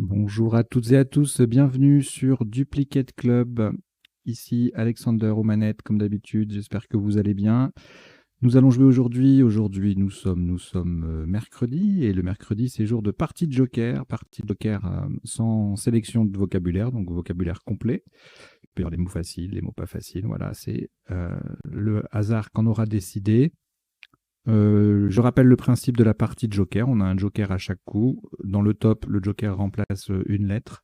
Bonjour à toutes et à tous, bienvenue sur Duplicate Club. Ici Alexander aux manettes, comme d'habitude, j'espère que vous allez bien. Nous allons jouer aujourd'hui. Aujourd'hui, nous sommes mercredi, et le mercredi, c'est jour de partie de Joker. Partie de Joker sans sélection de vocabulaire, donc vocabulaire complet. Il peut y avoir des mots faciles, des mots pas faciles. Voilà, c'est le hasard qu'on aura décidé. Je rappelle le principe de la partie de Joker. On a un Joker à chaque coup. Dans le top, le Joker remplace une lettre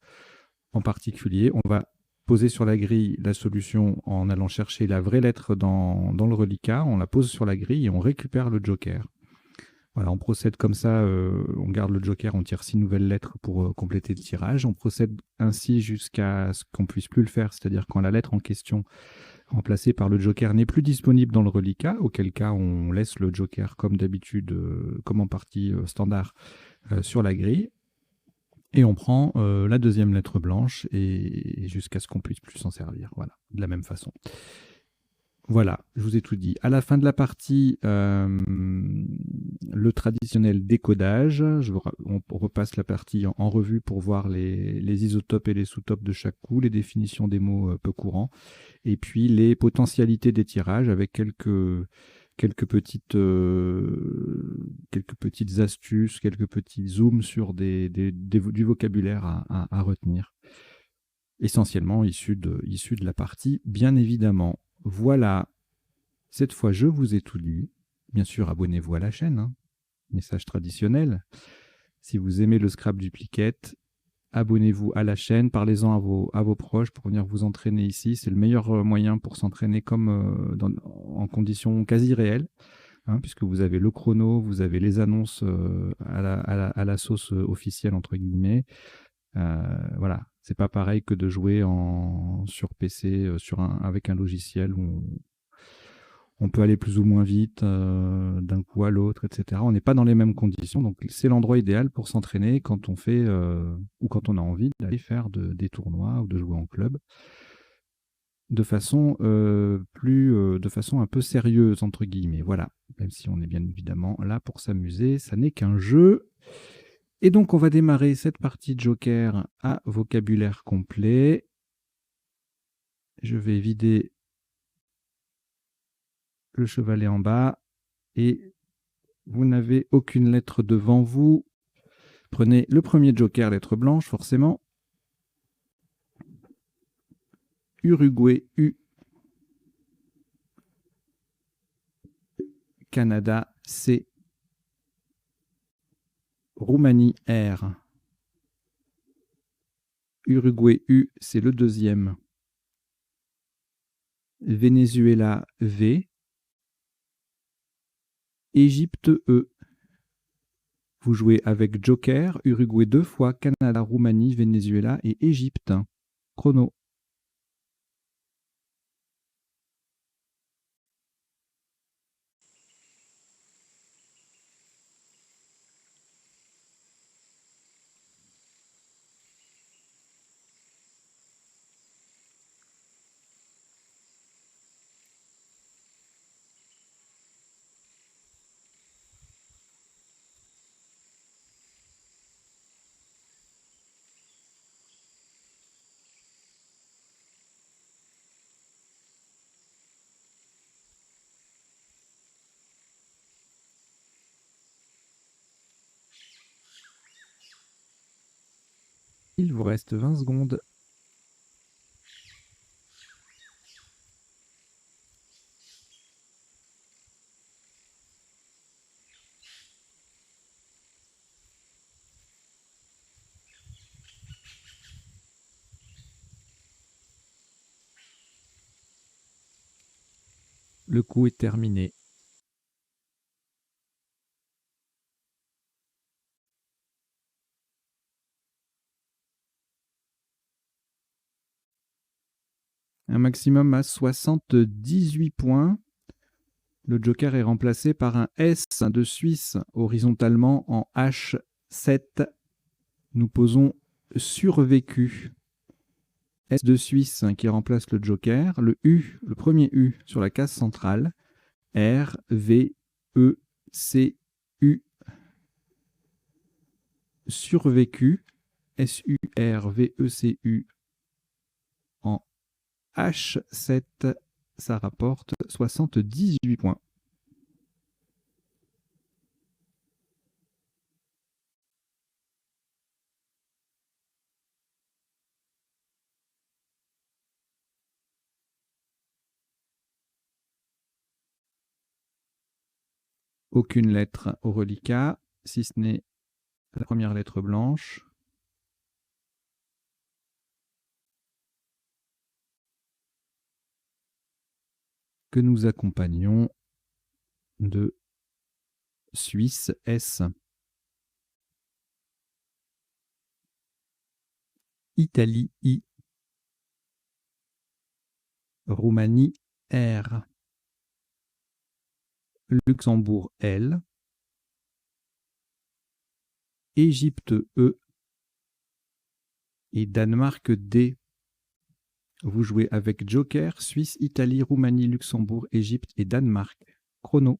en particulier. On va poser sur la grille la solution en allant chercher la vraie lettre dans le reliquat. On la pose sur la grille et on récupère le Joker. Voilà, on procède comme ça, on garde le Joker, on tire 6 nouvelles lettres pour compléter le tirage. On procède ainsi jusqu'à ce qu'on puisse plus le faire, c'est-à-dire quand la lettre en question remplacé par le Joker n'est plus disponible dans le reliquat, auquel cas on laisse le Joker comme d'habitude, comme en partie standard, sur la grille. Et on prend la deuxième lettre blanche et jusqu'à ce qu'on puisse plus s'en servir. Voilà, de la même façon. Voilà, je vous ai tout dit. À la fin de la partie, le traditionnel décodage. On repasse la partie en revue pour voir les isotopes et les sous-topes de chaque coup, les définitions des mots peu courants, et puis les potentialités des tirages avec quelques petites astuces, quelques petits zooms sur du vocabulaire à retenir, essentiellement issu de la partie, bien évidemment. Voilà, cette fois je vous ai tout dit. Bien sûr, abonnez-vous à la chaîne, hein. Message traditionnel. Si vous aimez le Scrap Duplicate, abonnez-vous à la chaîne, parlez-en à vos proches pour venir vous entraîner ici. C'est le meilleur moyen pour s'entraîner comme en conditions quasi réelles, hein, puisque vous avez le chrono, vous avez les annonces à la sauce officielle, entre guillemets. Voilà, c'est pas pareil que de jouer sur PC avec un logiciel où on peut aller plus ou moins vite d'un coup à l'autre, etc. On n'est pas dans les mêmes conditions, donc c'est l'endroit idéal pour s'entraîner quand on fait ou quand on a envie d'aller faire des tournois ou de jouer en club de façon de façon un peu sérieuse, entre guillemets. Voilà, même si on est bien évidemment là pour s'amuser, ça n'est qu'un jeu. Et donc on va démarrer cette partie de Joker à vocabulaire complet. Je vais vider le chevalet en bas et vous n'avez aucune lettre devant vous. Prenez le premier Joker, lettre blanche, forcément. Uruguay, U. Canada, C. Roumanie, R. Uruguay, U, c'est le deuxième. Venezuela, V. Égypte, E. Vous jouez avec Joker, Uruguay 2 fois, Canada, Roumanie, Venezuela et Égypte. Chrono. Il vous reste 20 secondes. Le coup est terminé. Un maximum à 78 points. Le Joker est remplacé par un S de Suisse horizontalement en H7. Nous posons survécu. S de Suisse qui remplace le Joker. Le U, le premier U sur la case centrale. R, V, E, C, U. Survécu. SURVECU en H7, ça rapporte 78 points. Aucune lettre au reliquat, si ce n'est la première lettre blanche. Que nous accompagnons de Suisse S. Italie I. Roumanie R. Luxembourg L. Égypte E. Et Danemark D. Vous jouez avec Joker, Suisse, Italie, Roumanie, Luxembourg, Égypte et Danemark. Chrono.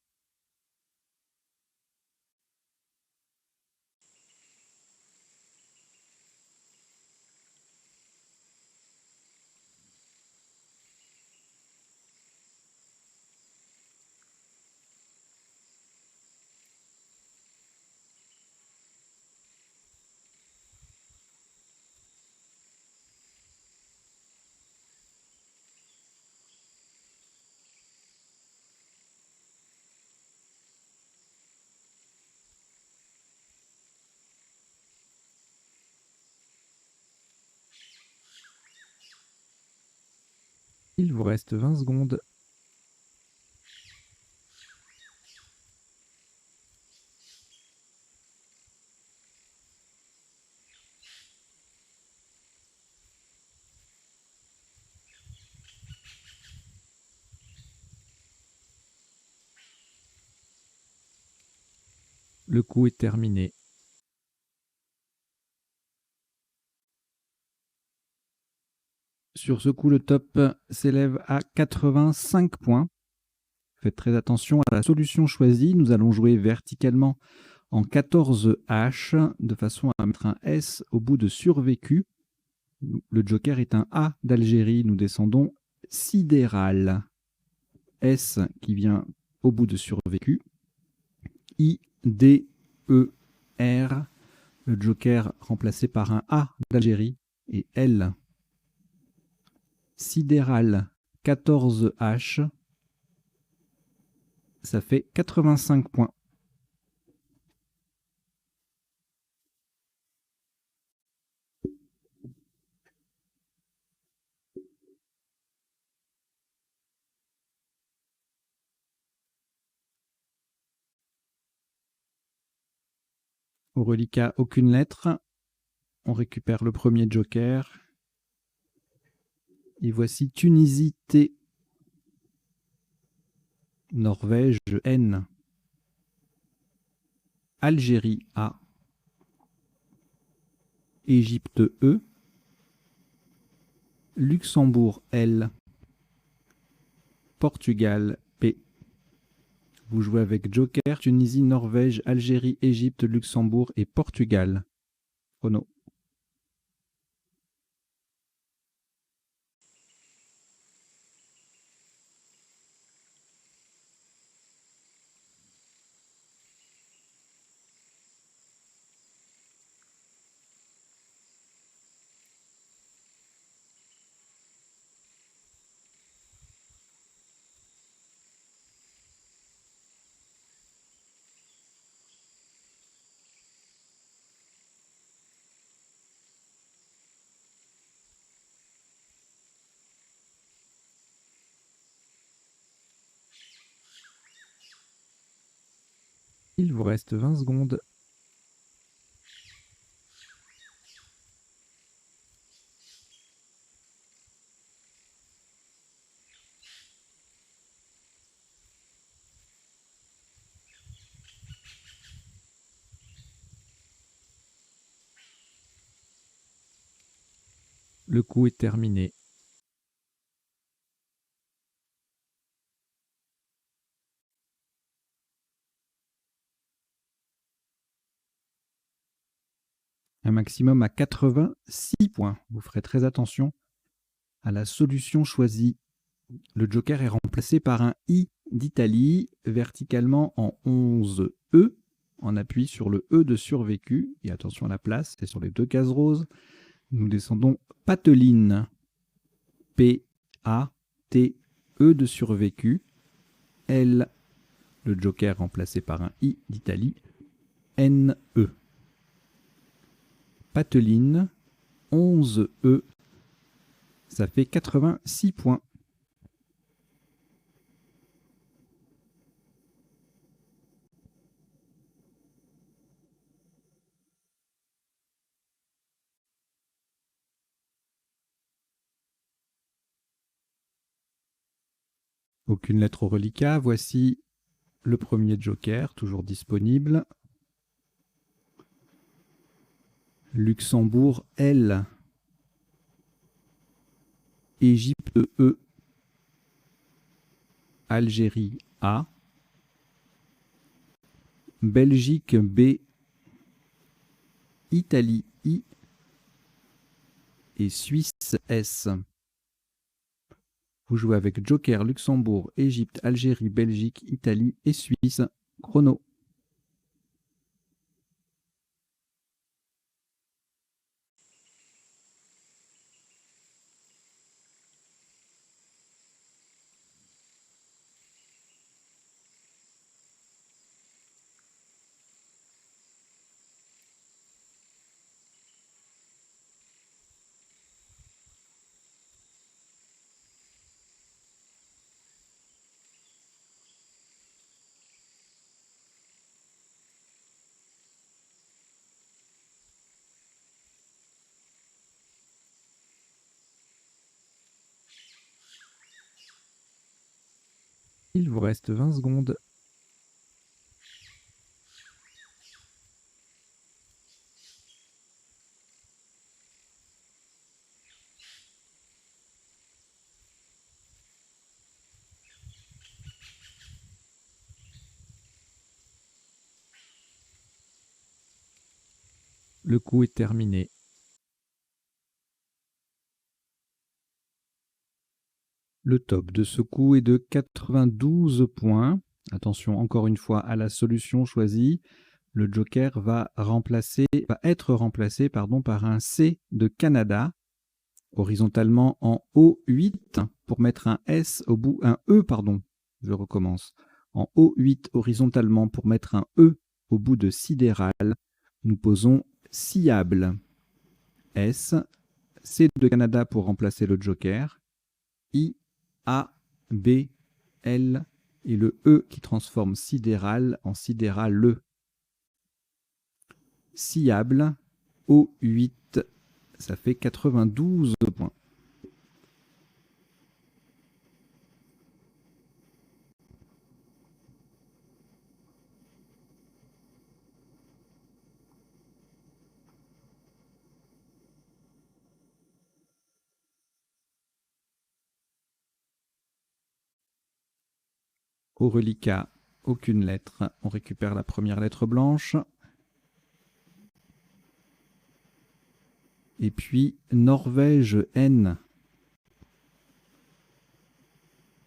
Il vous reste 20 secondes. Le coup est terminé. Sur ce coup, le top s'élève à 85 points. Faites très attention à la solution choisie. Nous allons jouer verticalement en 14 H de façon à mettre un S au bout de survécu. Le joker est un A d'Algérie. Nous descendons sidéral. S qui vient au bout de survécu. I, D, E, R. Le joker remplacé par un A d'Algérie et L. Sidéral 14 H. Ça fait 85 points. Au reliquat, aucune lettre. On récupère le premier joker. Et voici Tunisie T. Norvège N. Algérie A. Égypte E. Luxembourg L. Portugal P. Vous jouez avec joker, Tunisie, Norvège, Algérie, Égypte, Luxembourg et Portugal. Chrono. Il vous reste 20 secondes. Le coup est terminé. un maximum à 86 points. Vous ferez très attention à la solution choisie. Le joker est remplacé par un I d'Italie, verticalement en 11 E. On appuie sur le E de survécu, et attention à la place, c'est sur les 2 cases roses. Nous descendons Pateline, P-A-T-E de survécu, L, le joker remplacé par un I d'Italie, N-E. Pateline, 11 E, ça fait 86 points. Aucune lettre au reliquat. Voici le premier joker, toujours disponible. Luxembourg, L. Égypte, E. Algérie, A. Belgique, B. Italie, I. Et Suisse, S. Vous jouez avec joker, Luxembourg, Égypte, Algérie, Belgique, Italie et Suisse. Chrono. Il vous reste 20 secondes. Le coup est terminé. Le top de ce coup est de 92 points. Attention encore une fois à la solution choisie. Le joker va être remplacé par un C de Canada, horizontalement en O8 pour mettre un S au bout, un E, pardon, je recommence. En O8 horizontalement pour mettre un E au bout de sidéral, nous posons sciable. S, C de Canada pour remplacer le joker, I, A, B, L et le E qui transforme sidéral en sidérale. Sciable, O8, ça fait 92 points. Au reliquat, aucune lettre. On récupère la première lettre blanche. Et puis Norvège, N.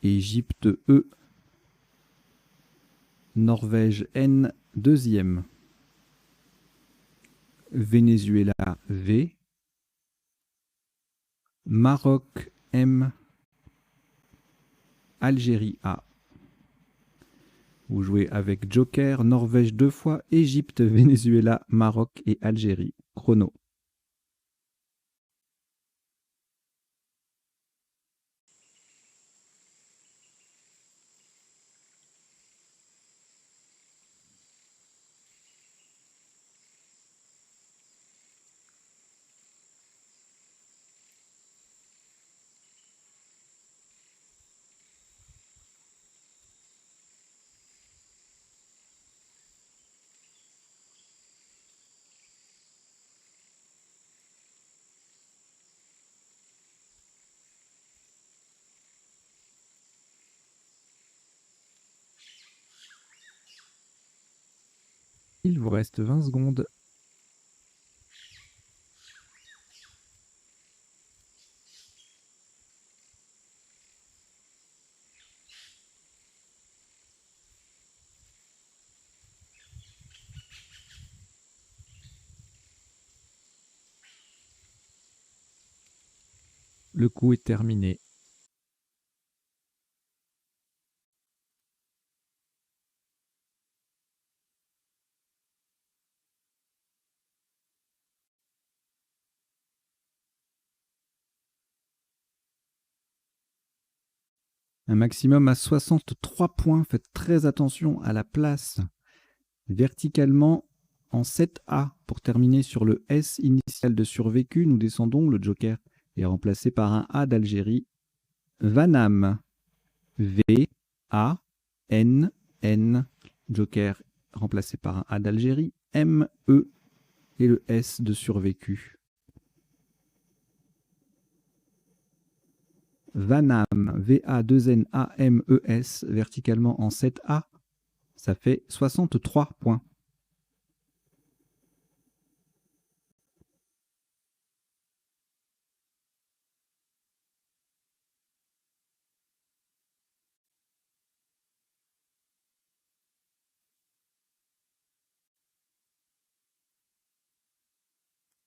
Égypte, E. Norvège, N, deuxième. Venezuela, V. Maroc, M. Algérie, A. Vous jouez avec joker, Norvège 2 fois, Égypte, Venezuela, Maroc et Algérie. Chrono. Il vous reste 20 secondes. Le coup est terminé. Un maximum à 63 points. Faites très attention à la place. Verticalement en 7A. Pour terminer sur le S initial de survécu, nous descendons. Le joker est remplacé par un A d'Algérie. Vanam. V-A-N-N. Joker remplacé par un A d'Algérie. M-E. Et le S de survécu. Vanam, V-A-2-N-A-M-E-S, verticalement en 7A, ça fait 63 points.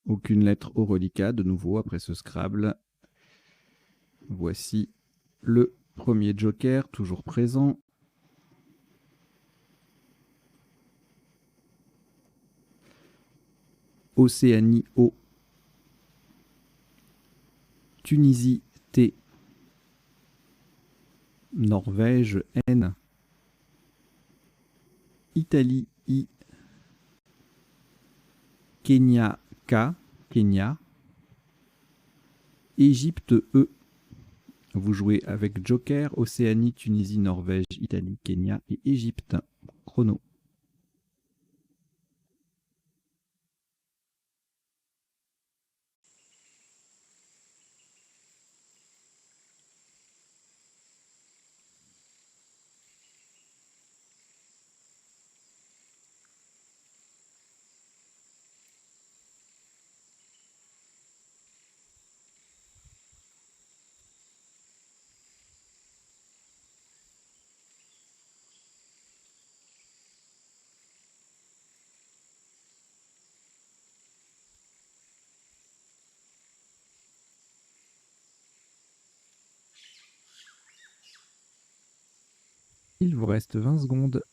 Aucune lettre au reliquat, de nouveau, après ce Scrabble. Voici le premier joker, toujours présent. Océanie, O. Tunisie, T. Norvège, N. Italie, I. Kenya, K. Kenya. Égypte, E. Vous jouez avec Joker, Océanie, Tunisie, Norvège, Italie, Kenya et Égypte. Chrono. Il vous reste 20 secondes.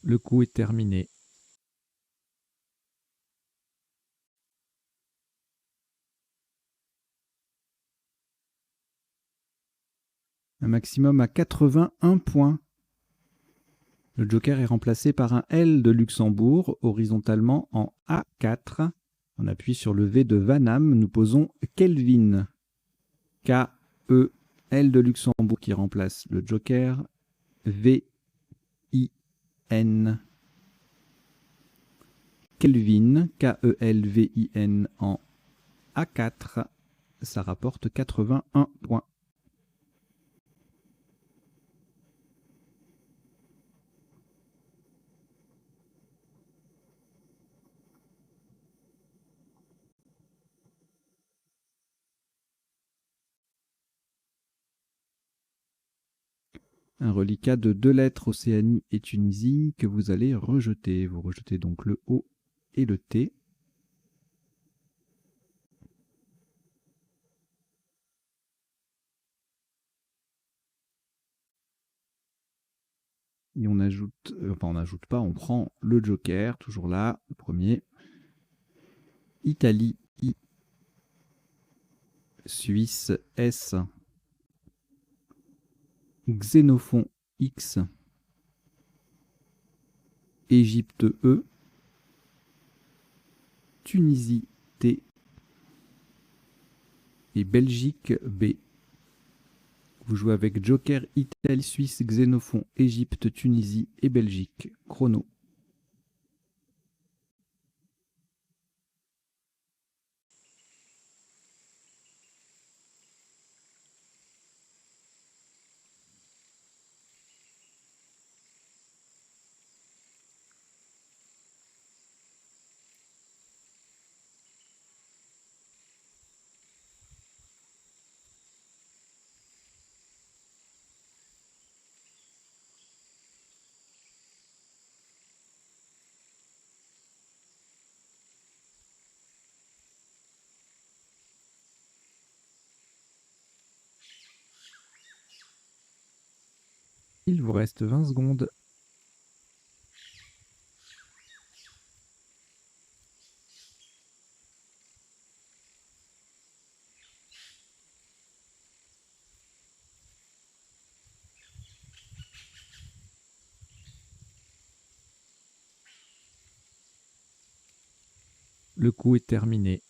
Le coup est terminé. Un maximum à 81 points. Le joker est remplacé par un L de Luxembourg, horizontalement en A4. On appuie sur le V de Vanam. Nous posons Kelvin. K-E-L de Luxembourg qui remplace le joker. V-I-N. Kelvin. K-E-L-V-I-N en A4. Ça rapporte 81 points. Un reliquat de 2 lettres, Océanie et Tunisie, que vous allez rejeter. Vous rejetez donc le O et le T. Et on ajoute, enfin on n'ajoute pas, on prend le joker, toujours là, le premier. Italie, I. Suisse, S. Xénophon, X. Égypte, E. Tunisie, T. Et Belgique, B. Vous jouez avec Joker, Italie, Suisse, Xénophon, Égypte, Tunisie et Belgique. Chrono. Il vous reste 20 secondes. Le coup est terminé.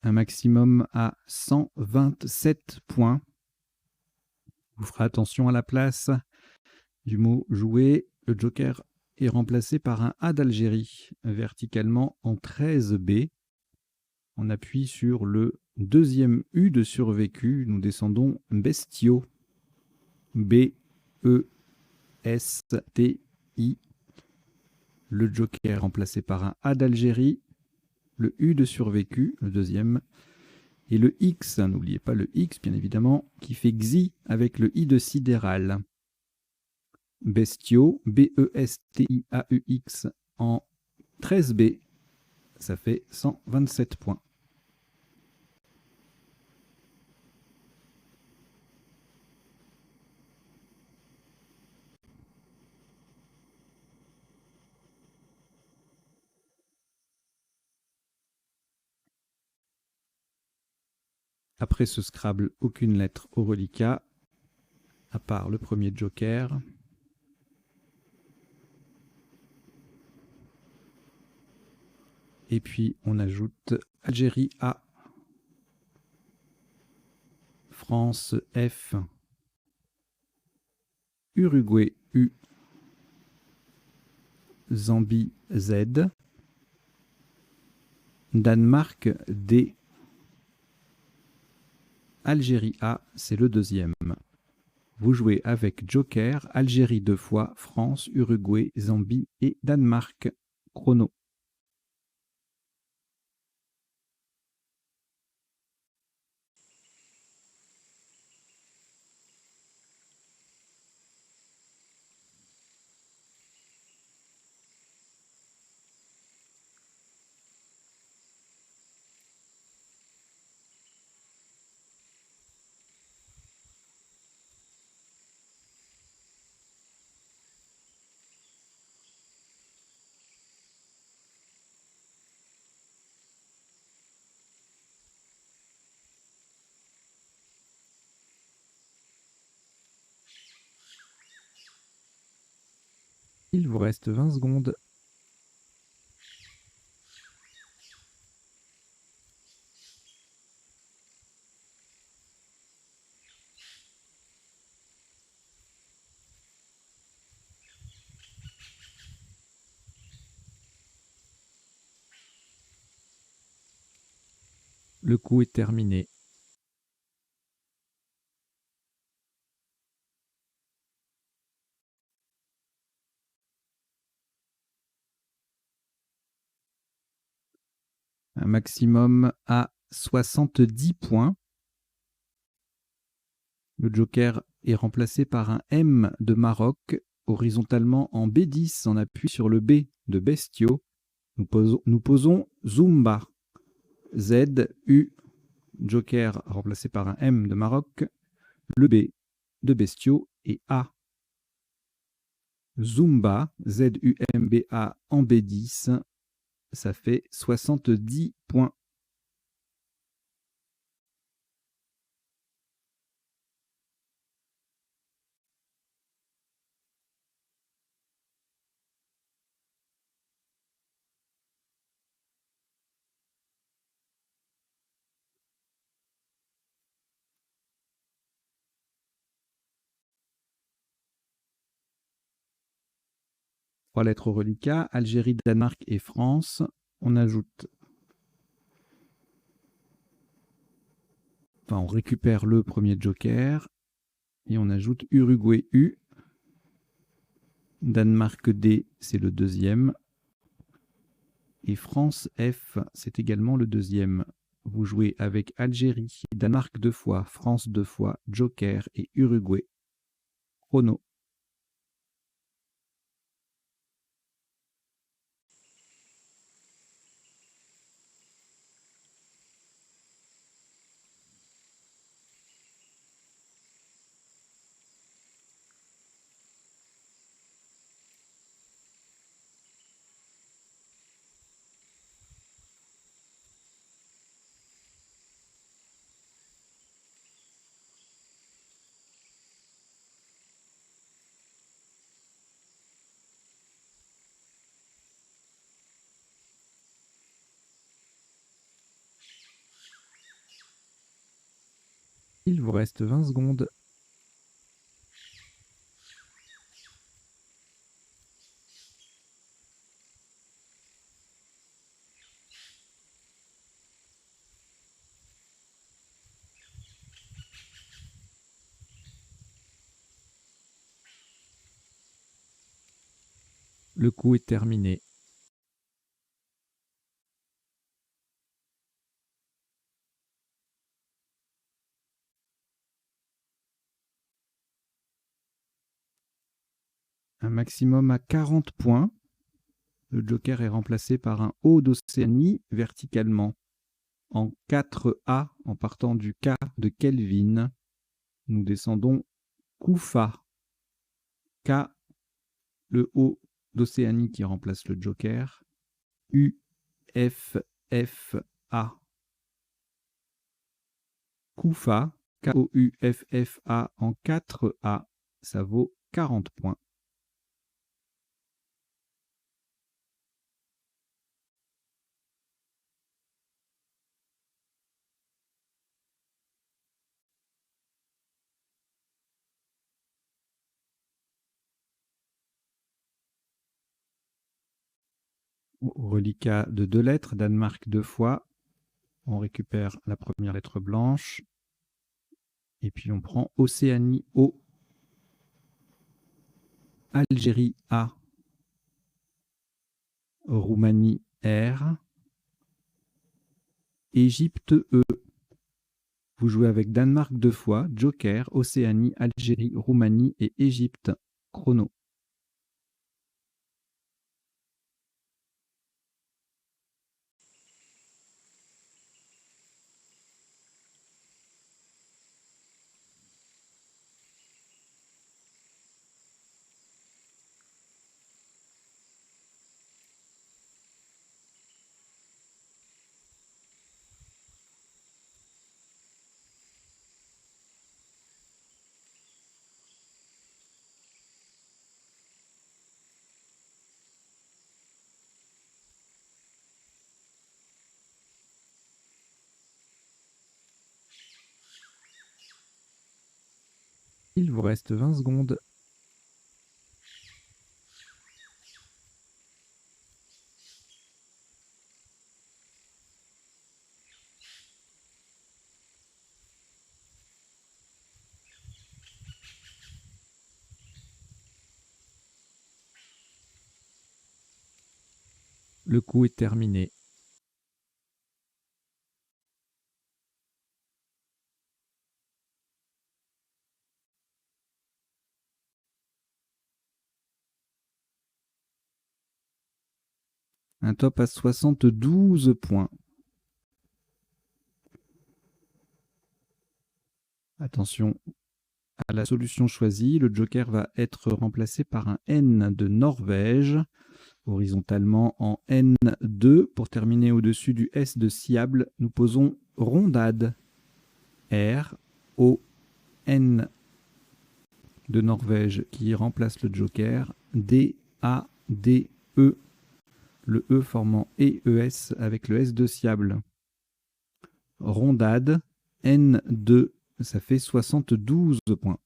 Un maximum à 127 points. Vous ferez attention à la place du mot jouer. Le joker est remplacé par un A d'Algérie, verticalement en 13B. On appuie sur le deuxième U de survécu. Nous descendons bestiaux. B-E-S-T-I. Le joker remplacé par un A d'Algérie. Le U de survécu, le deuxième. Et le X, n'oubliez pas le X, bien évidemment, qui fait Xi avec le I de sidéral. Bestiaux, B-E-S-T-I-A-U-X en 13B. Ça fait 127 points. Après ce Scrabble, aucune lettre au reliquat, à part le premier joker. Et puis on ajoute Algérie A, France F, Uruguay U, Zambie Z, Danemark D, Algérie A, c'est le deuxième. Vous jouez avec Joker, Algérie 2 fois, France, Uruguay, Zambie et Danemark. Chrono. Il vous reste 20 secondes. Le coup est terminé. Un maximum à 70 points. Le joker est remplacé par un M de Maroc, horizontalement en B10, on appuie sur le B de bestiaux. Nous posons Zumba. Z, U, joker remplacé par un M de Maroc, le B de bestiaux et A. Zumba, Z-U-M-B-A en B10, ça fait 70 points. Trois lettres au reliquat, Algérie, Danemark et France. On ajoute, on récupère le premier joker et on ajoute Uruguay U. Danemark D, c'est le deuxième. Et France F, c'est également le deuxième. Vous jouez avec Algérie, Danemark 2 fois, France 2 fois, Joker et Uruguay. Chrono. Il vous reste 20 secondes. Le coup est terminé. Un maximum à 40 points. Le joker est remplacé par un haut d'Océanie verticalement en 4A en partant du K de Kelvin. Nous descendons Koufa. K, le haut d'Océanie qui remplace le joker. U, F, F, A. Koufa, K-O-U-F-F-A en 4A, ça vaut 40 points. Reliquat de 2 lettres, Danemark 2 fois. On récupère la première lettre blanche. Et puis on prend Océanie O, Algérie A, Roumanie R, Égypte E. Vous jouez avec Danemark 2 fois, Joker, Océanie, Algérie, Roumanie et Égypte. Chrono. Il vous reste 20 secondes. Le coup est terminé. Un top à 72 points. Attention à la solution choisie. Le joker va être remplacé par un N de Norvège, horizontalement en N2. Pour terminer au-dessus du S de Siable, nous posons Rondade. R, O, N de Norvège qui remplace le joker. D, A, D, E. Le E formant EES avec le S de Siable. Rondade, N2, ça fait 72 points.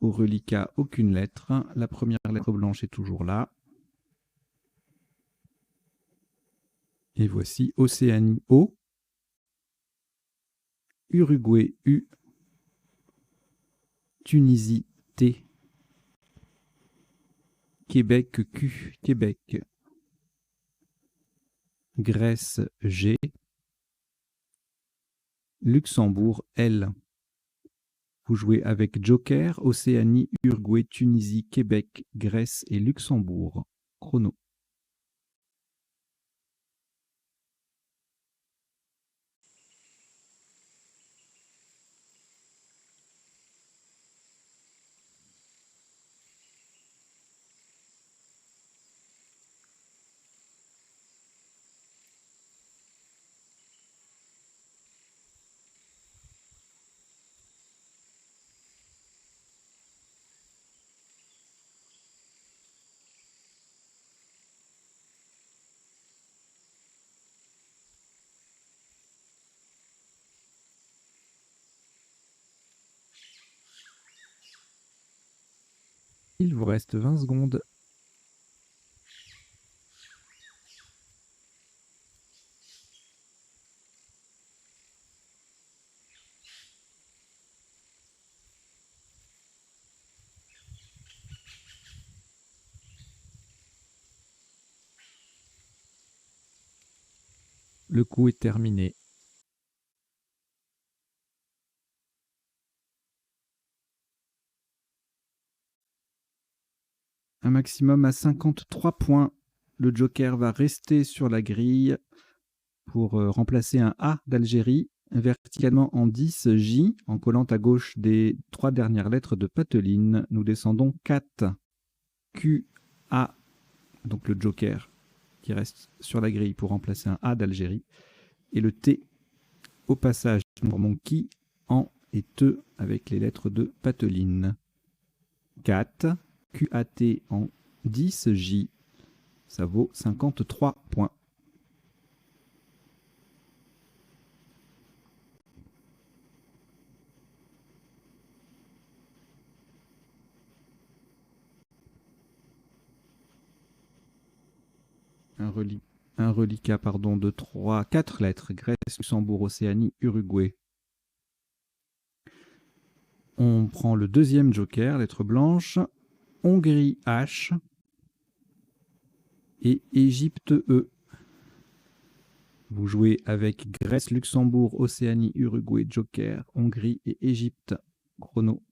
Au reliquat, aucune lettre. La première lettre blanche est toujours là. Et voici Océanie O, Uruguay U, Tunisie T, Québec Q, Québec, Grèce G, Luxembourg L. Vous jouez avec Joker, Océanie, Uruguay, Tunisie, Québec, Grèce et Luxembourg. Chrono. Il vous reste 20 secondes. Le coup est terminé. Un maximum à 53 points. Le joker va rester sur la grille pour remplacer un A d'Algérie, verticalement en 10 J, en collant à gauche des 3 dernières lettres de Pateline. Nous descendons 4 Q, A, donc le joker qui reste sur la grille pour remplacer un A d'Algérie, et le T au passage pour Monkey, en et te avec les lettres de Pateline. 4 QAT en 10 J, ça vaut 53 points. Un reliquat de 4 lettres, Grèce, Luxembourg, Océanie, Uruguay. On prend le deuxième joker, lettre blanche, Hongrie H et Égypte E. Vous jouez avec Grèce, Luxembourg, Océanie, Uruguay, joker, Hongrie et Égypte. Chrono.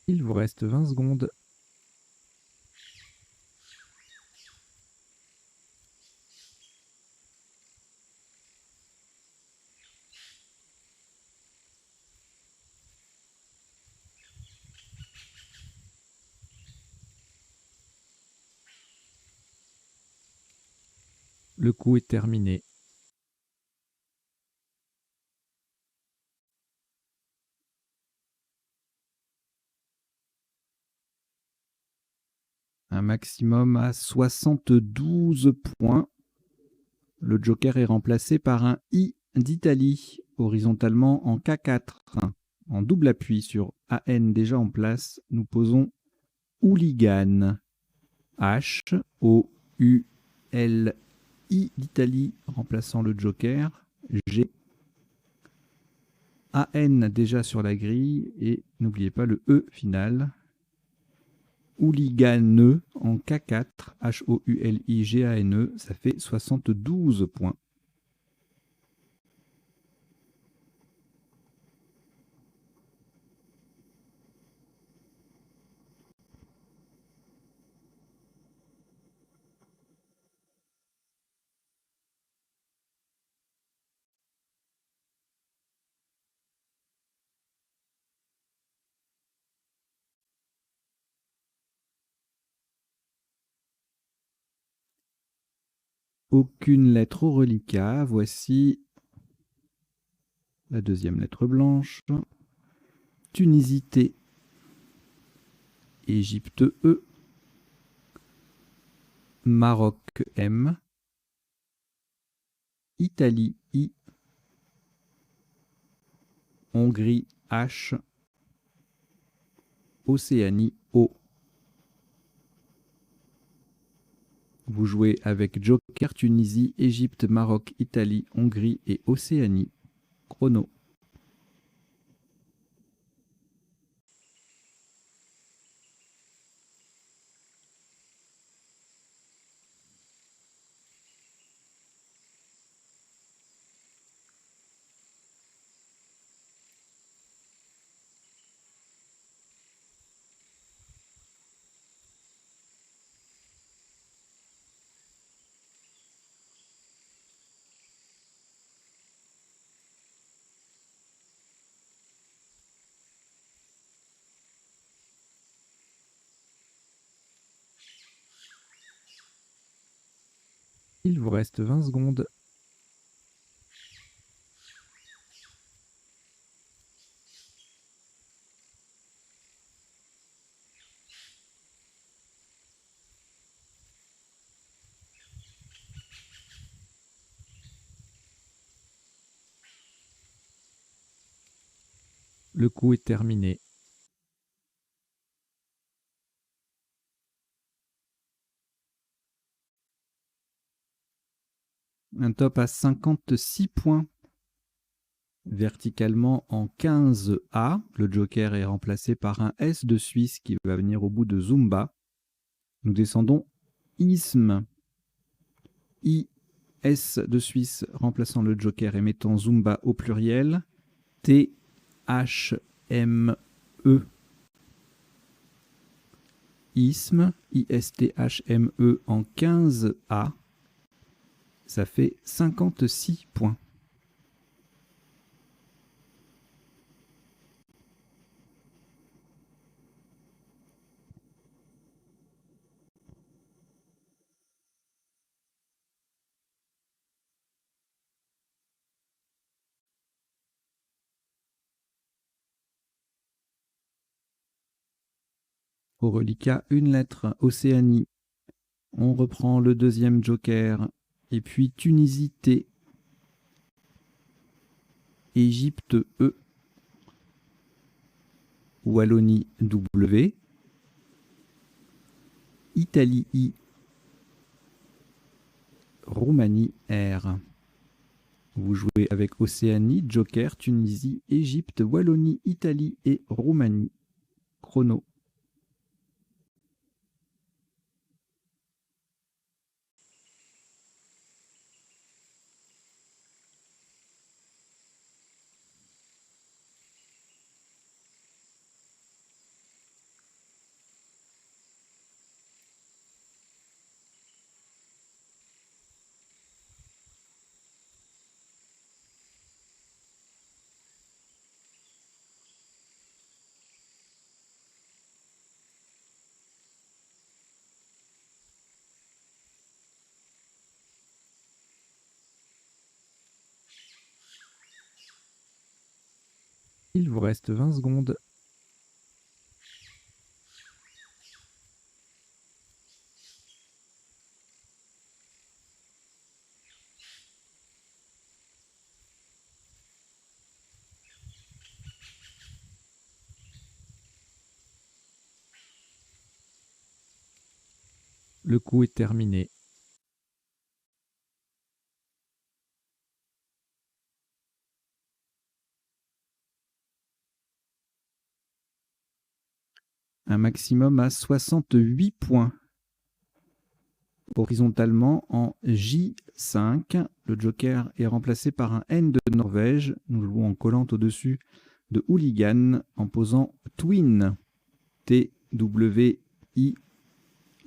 Il vous reste 20 secondes. Le coup est terminé. Un maximum à 72 points. Le joker est remplacé par un I d'Italie, horizontalement en K4. En double appui sur AN déjà en place, nous posons hooligan. H, O, U, L, I d'Italie, remplaçant le joker. G, AN déjà sur la grille, et n'oubliez pas le E final. Hooligan en K4, H-O-U-L-I-G-A-N-E, ça fait 72 points. Aucune lettre au reliquat. Voici la deuxième lettre blanche. Tunisie T. Égypte E. Maroc M. Italie I. Hongrie H. Océanie O. Vous jouez avec joker Tunisie, Égypte, Maroc, Italie, Hongrie et Océanie. Chrono. Il vous reste 20 secondes. Le coup est terminé. Un top à 56 points. Verticalement en 15A, le joker est remplacé par un S de Suisse qui va venir au bout de Zumba. Nous descendons ISM. IS de Suisse remplaçant le joker et mettant Zumba au pluriel. THME. ISM, ISTHME en 15A. Ça fait 56 points. Au reliquat, une lettre, Océanie. On reprend le deuxième joker. Et puis Tunisie T. Égypte E. Wallonie W. Italie I. Roumanie R. Vous jouez avec Océanie, Joker, Tunisie, Égypte, Wallonie, Italie et Roumanie. Chrono. Il vous reste 20 secondes. Le coup est terminé. Un maximum à 68 points. Horizontalement en J5, le joker est remplacé par un N de Norvège. Nous jouons en collant au-dessus de Hooligan en posant Twin, T-W-I,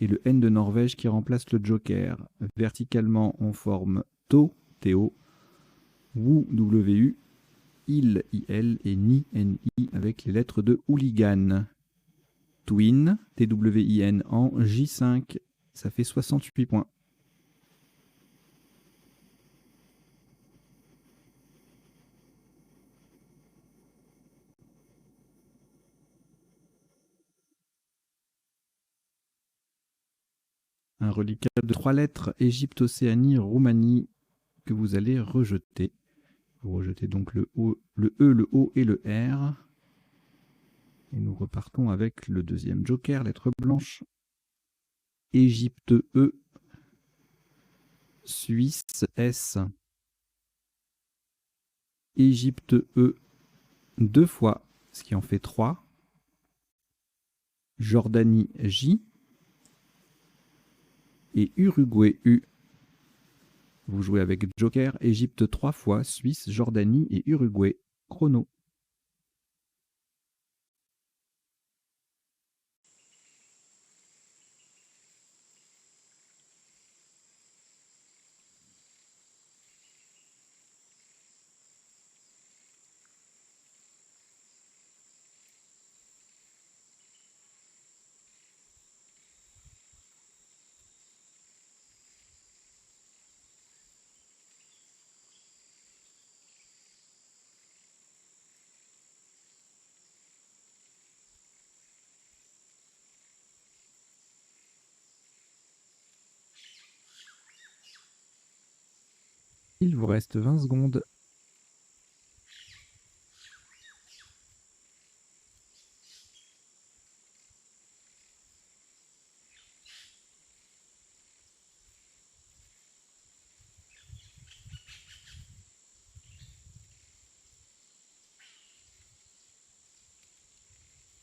et le N de Norvège qui remplace le joker. Verticalement, on forme To, T-O, Wu, W-U, Il, I-L et Ni, N-I avec les lettres de Hooligan. Twin, T-W-I-N en J5, ça fait 68 points. Un reliquat de 3 lettres, Égypte, Océanie, Roumanie, que vous allez rejeter. Vous rejetez donc le O, le E, le O et le R. Et nous repartons avec le deuxième joker, lettre blanche. Égypte E, Suisse S. Égypte E, 2 fois, ce qui en fait 3. Jordanie J. Et Uruguay U. Vous jouez avec joker, Égypte 3 fois, Suisse, Jordanie et Uruguay. Chrono. Il vous reste 20 secondes.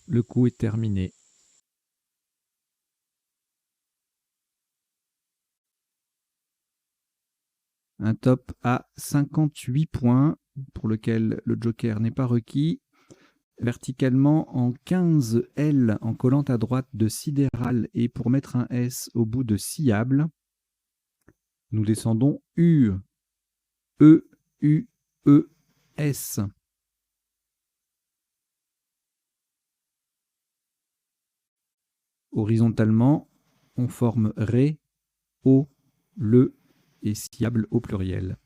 Le coup est terminé. Un top à 58 points pour lequel le joker n'est pas requis. Verticalement en 15 L en collant à droite de sidéral et pour mettre un S au bout de sciable. Nous descendons U, E, U, E, S. Horizontalement, on forme Ré, O, Le et sciable au pluriel.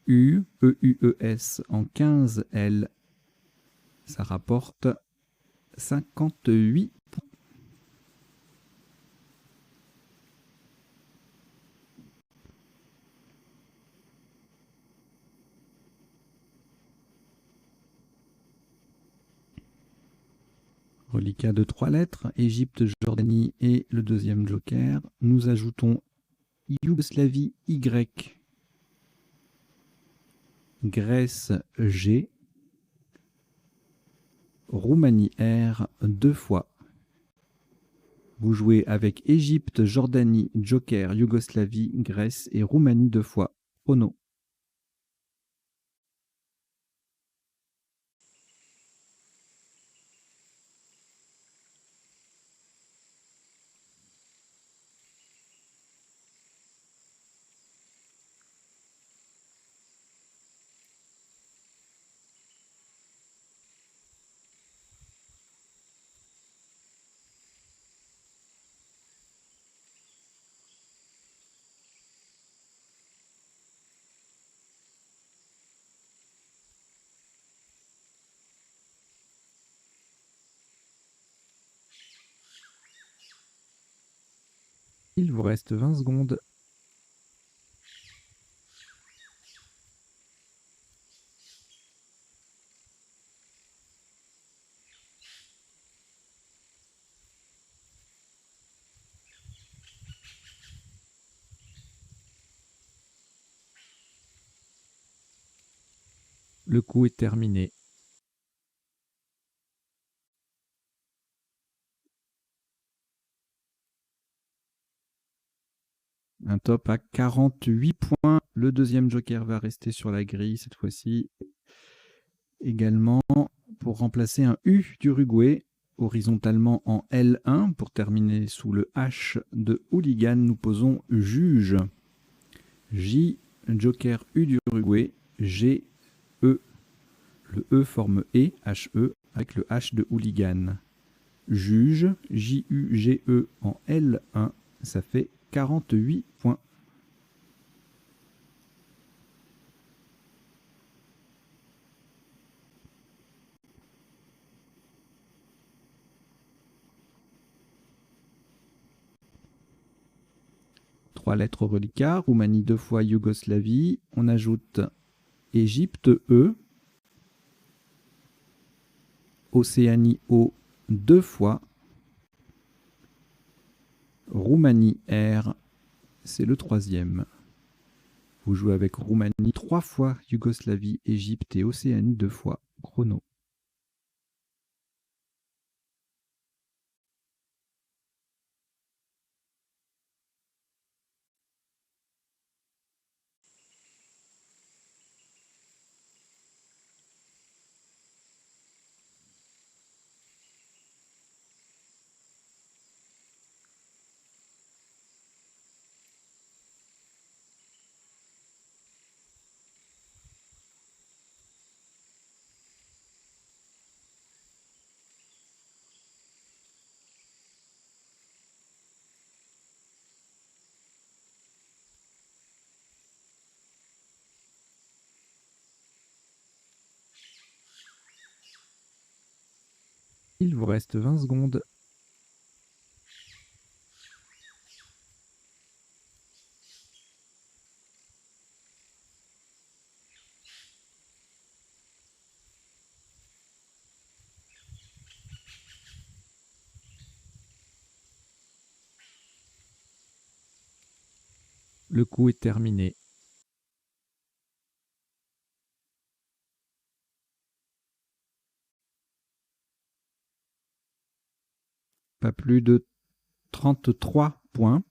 U, E, U, E, S en 15 L. Ça rapporte 58 points. Reliquat de 3 lettres, Égypte, Jordanie et le deuxième joker. Nous ajoutons Yougoslavie Y, Grèce G, Roumanie R 2 fois. Vous jouez avec Égypte, Jordanie, Joker, Yougoslavie, Grèce et Roumanie 2 fois. Chrono. Il vous reste 20 secondes. Le coup est terminé. Un top à 48 points. Le deuxième joker va rester sur la grille cette fois-ci. Également pour remplacer un U d'Uruguay. Horizontalement en L1 pour terminer sous le H de hooligan, nous posons juge. J, joker U d'Uruguay, G, E. Le E forme E, H-E, avec le H de hooligan. Juge, J-U-G-E en L1, ça fait 48 points. Trois lettres au reliquat, Roumanie 2 fois, Yougoslavie. On ajoute Égypte E, Océanie O 2 fois, Roumanie R, c'est le troisième. Vous jouez avec Roumanie 3 fois, Yougoslavie, Égypte et Océanie 2 fois. Chrono. Il vous reste 20 secondes. Le coup est terminé. Pas plus de 33 points.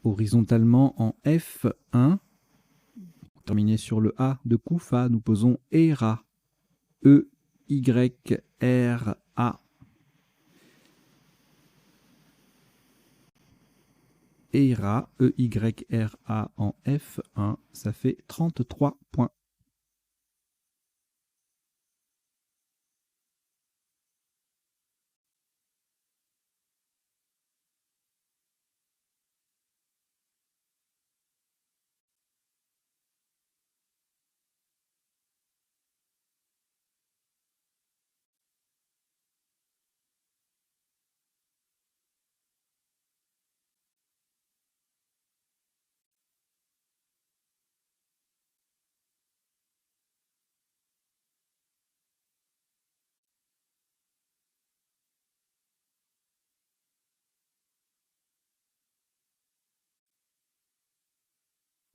Horizontalement en F1. Pour terminer sur le A de Koufa, nous posons ERA. E-Y-R-A. ERA, E-Y-R-A en F1, ça fait 33 points.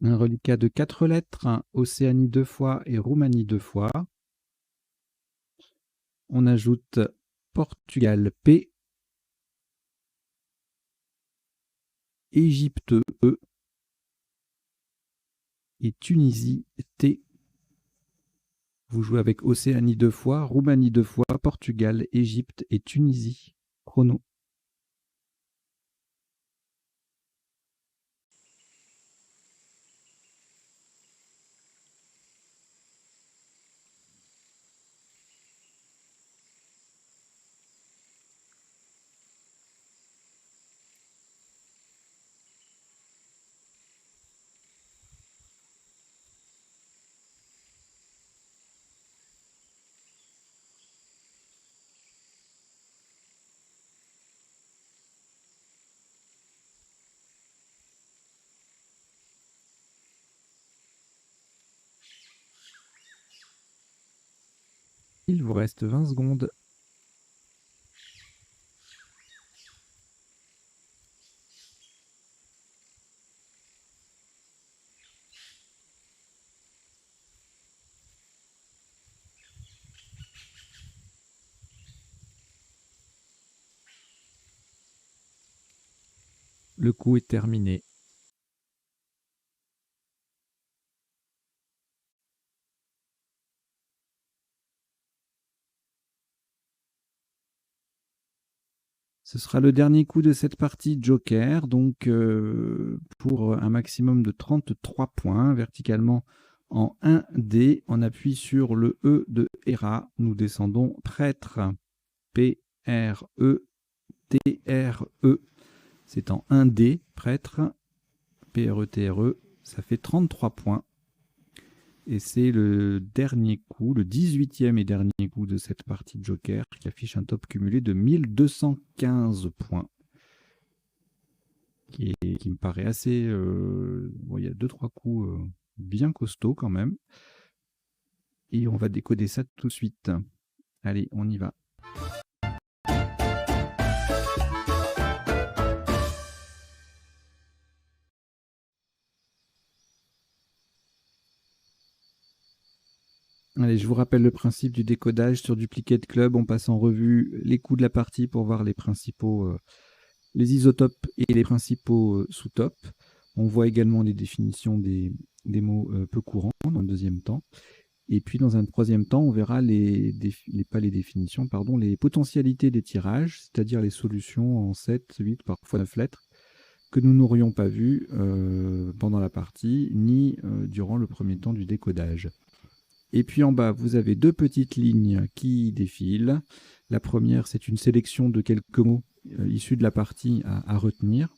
Un reliquat de 4 lettres, Océanie 2 fois et Roumanie 2 fois. On ajoute Portugal P, Égypte E et Tunisie T. Vous jouez avec Océanie 2 fois, Roumanie 2 fois, Portugal, Égypte et Tunisie. Chrono. Il vous reste 20 secondes. Le coup est terminé. Ce sera le dernier coup de cette partie Joker, donc pour un maximum de 33 points, verticalement en 1D. On appuie sur le E de Hera. Nous descendons prêtre. P-R-E-T-R-E. C'est en 1D, prêtre. P-R-E-T-R-E. Ça fait 33 points. Et c'est le dernier coup, le 18e et dernier coup de cette partie de Joker, qui affiche un top cumulé de 1215 points. Qui me paraît assez... bon, il y a 2-3 coups bien costauds quand même. Et on va décoder ça tout de suite. Allez, on y va. Allez, je vous rappelle le principe du décodage sur Duplicate Club. On passe en revue les coups de la partie pour voir les principaux, les isotopes et les principaux sous-topes. On voit également les définitions des mots peu courants dans le deuxième temps. Et puis dans un troisième temps, on verra pas les définitions, pardon, les potentialités des tirages, c'est-à-dire les solutions en 7, 8, parfois 9 lettres, que nous n'aurions pas vues pendant la partie, ni durant le premier temps du décodage. Et puis en bas, vous avez deux petites lignes qui défilent. La première, c'est une sélection de quelques mots issus de la partie à retenir.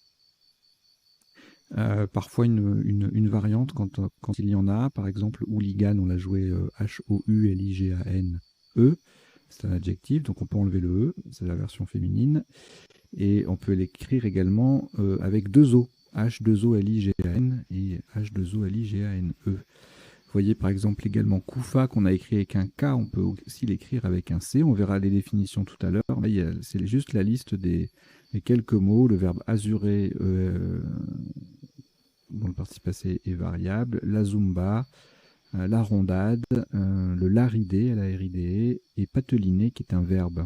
Parfois une variante quand il y en a. Par exemple, hooligan, on l'a joué H-O-U-L-I-G-A-N-E. C'est un adjectif, donc on peut enlever le E, c'est la version féminine. Et on peut l'écrire également avec deux O, H-2-O-L-I-G-A-N et H-2-O-L-I-G-A-N-E. Vous voyez par exemple également Koufa qu'on a écrit avec un K, on peut aussi l'écrire avec un C. On verra les définitions tout à l'heure. C'est juste la liste des quelques mots. Le verbe azurer, participe passé est variable, la zumba, la rondade, le laridé, LARIDE, et pateliner qui est un verbe.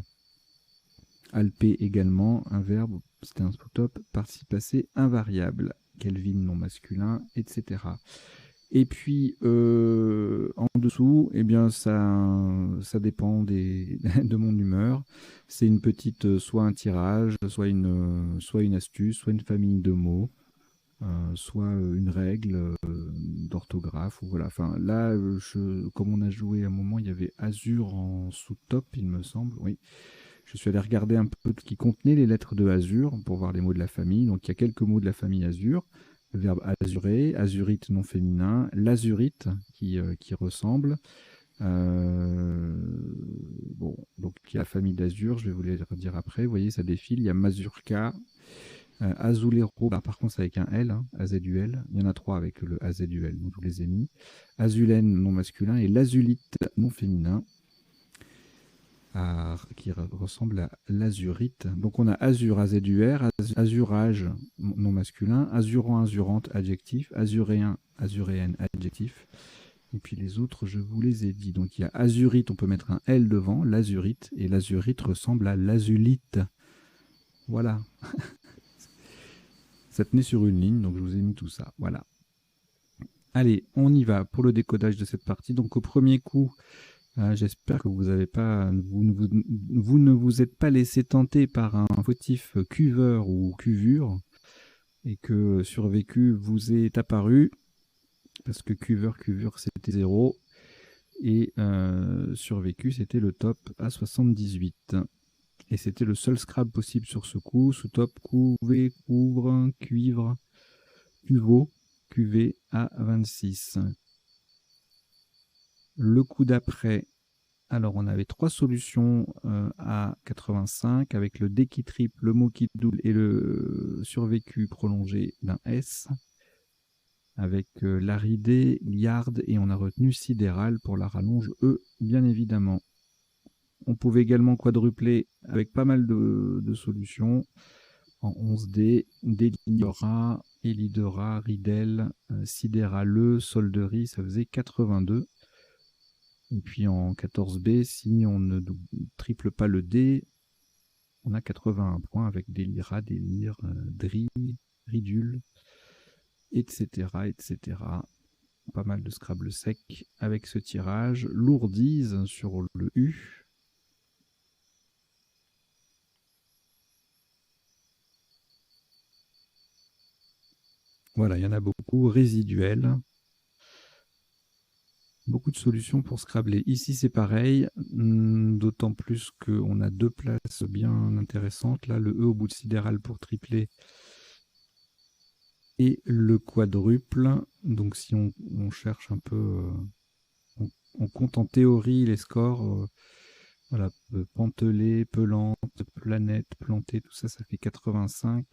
Alper également, un verbe, c'est un top, participe passé invariable. Kelvin non masculin, etc. Et puis en dessous, eh bien ça dépend de mon humeur. C'est une petite, soit un tirage, soit une astuce, soit une famille de mots, soit une règle d'orthographe. Voilà. Enfin, là, comme on a joué à un moment, il y avait Azur en sous-top, il me semble. Oui. Je suis allé regarder un peu ce qui contenait les lettres de Azur pour voir les mots de la famille. Donc il y a quelques mots de la famille Azur. Le verbe azurer, azurite non féminin, l'azurite qui ressemble. Bon, donc il y a la famille d'Azur, je vais vous les redire après. Vous voyez, ça défile. Il y a Mazurka, Azulero, bah, par contre c'est avec un L, hein, AZUL. Il y en a 3 avec le AZUL, donc je vous les ai mis. Azulène non masculin et l'azulite non féminin. Qui ressemble à l'azurite. Donc on a azur, azur, azurage non masculin, azurant, azurante adjectif, azuréen, azuréenne adjectif. Et puis les autres, je vous les ai dit. Donc il y a azurite, on peut mettre un L devant, l'azurite, et l'azurite ressemble à l'azulite. Voilà. Ça tenait sur une ligne, donc je vous ai mis tout ça. Voilà. Allez, on y va pour le décodage de cette partie. Donc au premier coup, j'espère que vous ne vous êtes pas laissé tenter par un fautif cuver ou cuvure et que survécu vous est apparu, parce que cuvure c'était 0 et survécu c'était le top à 78. Et c'était le seul Scrabble possible sur ce coup, sous top, couvé, couvre, cuivre, cuveau, cuvé à 26. Le coup d'après, alors on avait 3 solutions à 85 avec le dé qui triple, le mot qui double et le survécu prolongé d'un S. Avec l'aridé, liard et on a retenu sidéral pour la rallonge E, bien évidemment. On pouvait également quadrupler avec pas mal de solutions en 11D, délidera, élidera, ridel, sidéraleux, solderie, ça faisait 82. Et puis en 14B, si on ne triple pas le D, on a 81 points avec délira, délire, dri, ridule, etc., etc. Pas mal de Scrabble sec avec ce tirage. Lourdise sur le U. Voilà, il y en a beaucoup. Résiduel. Beaucoup de solutions pour Scrabbler. Ici, c'est pareil, d'autant plus qu'on a 2 places bien intéressantes. Là, le E au bout de sidéral pour tripler et le quadruple. Donc, si on cherche un peu, on compte en théorie les scores. Voilà, pantelé, pelante, planète, planté, tout ça, ça fait 85.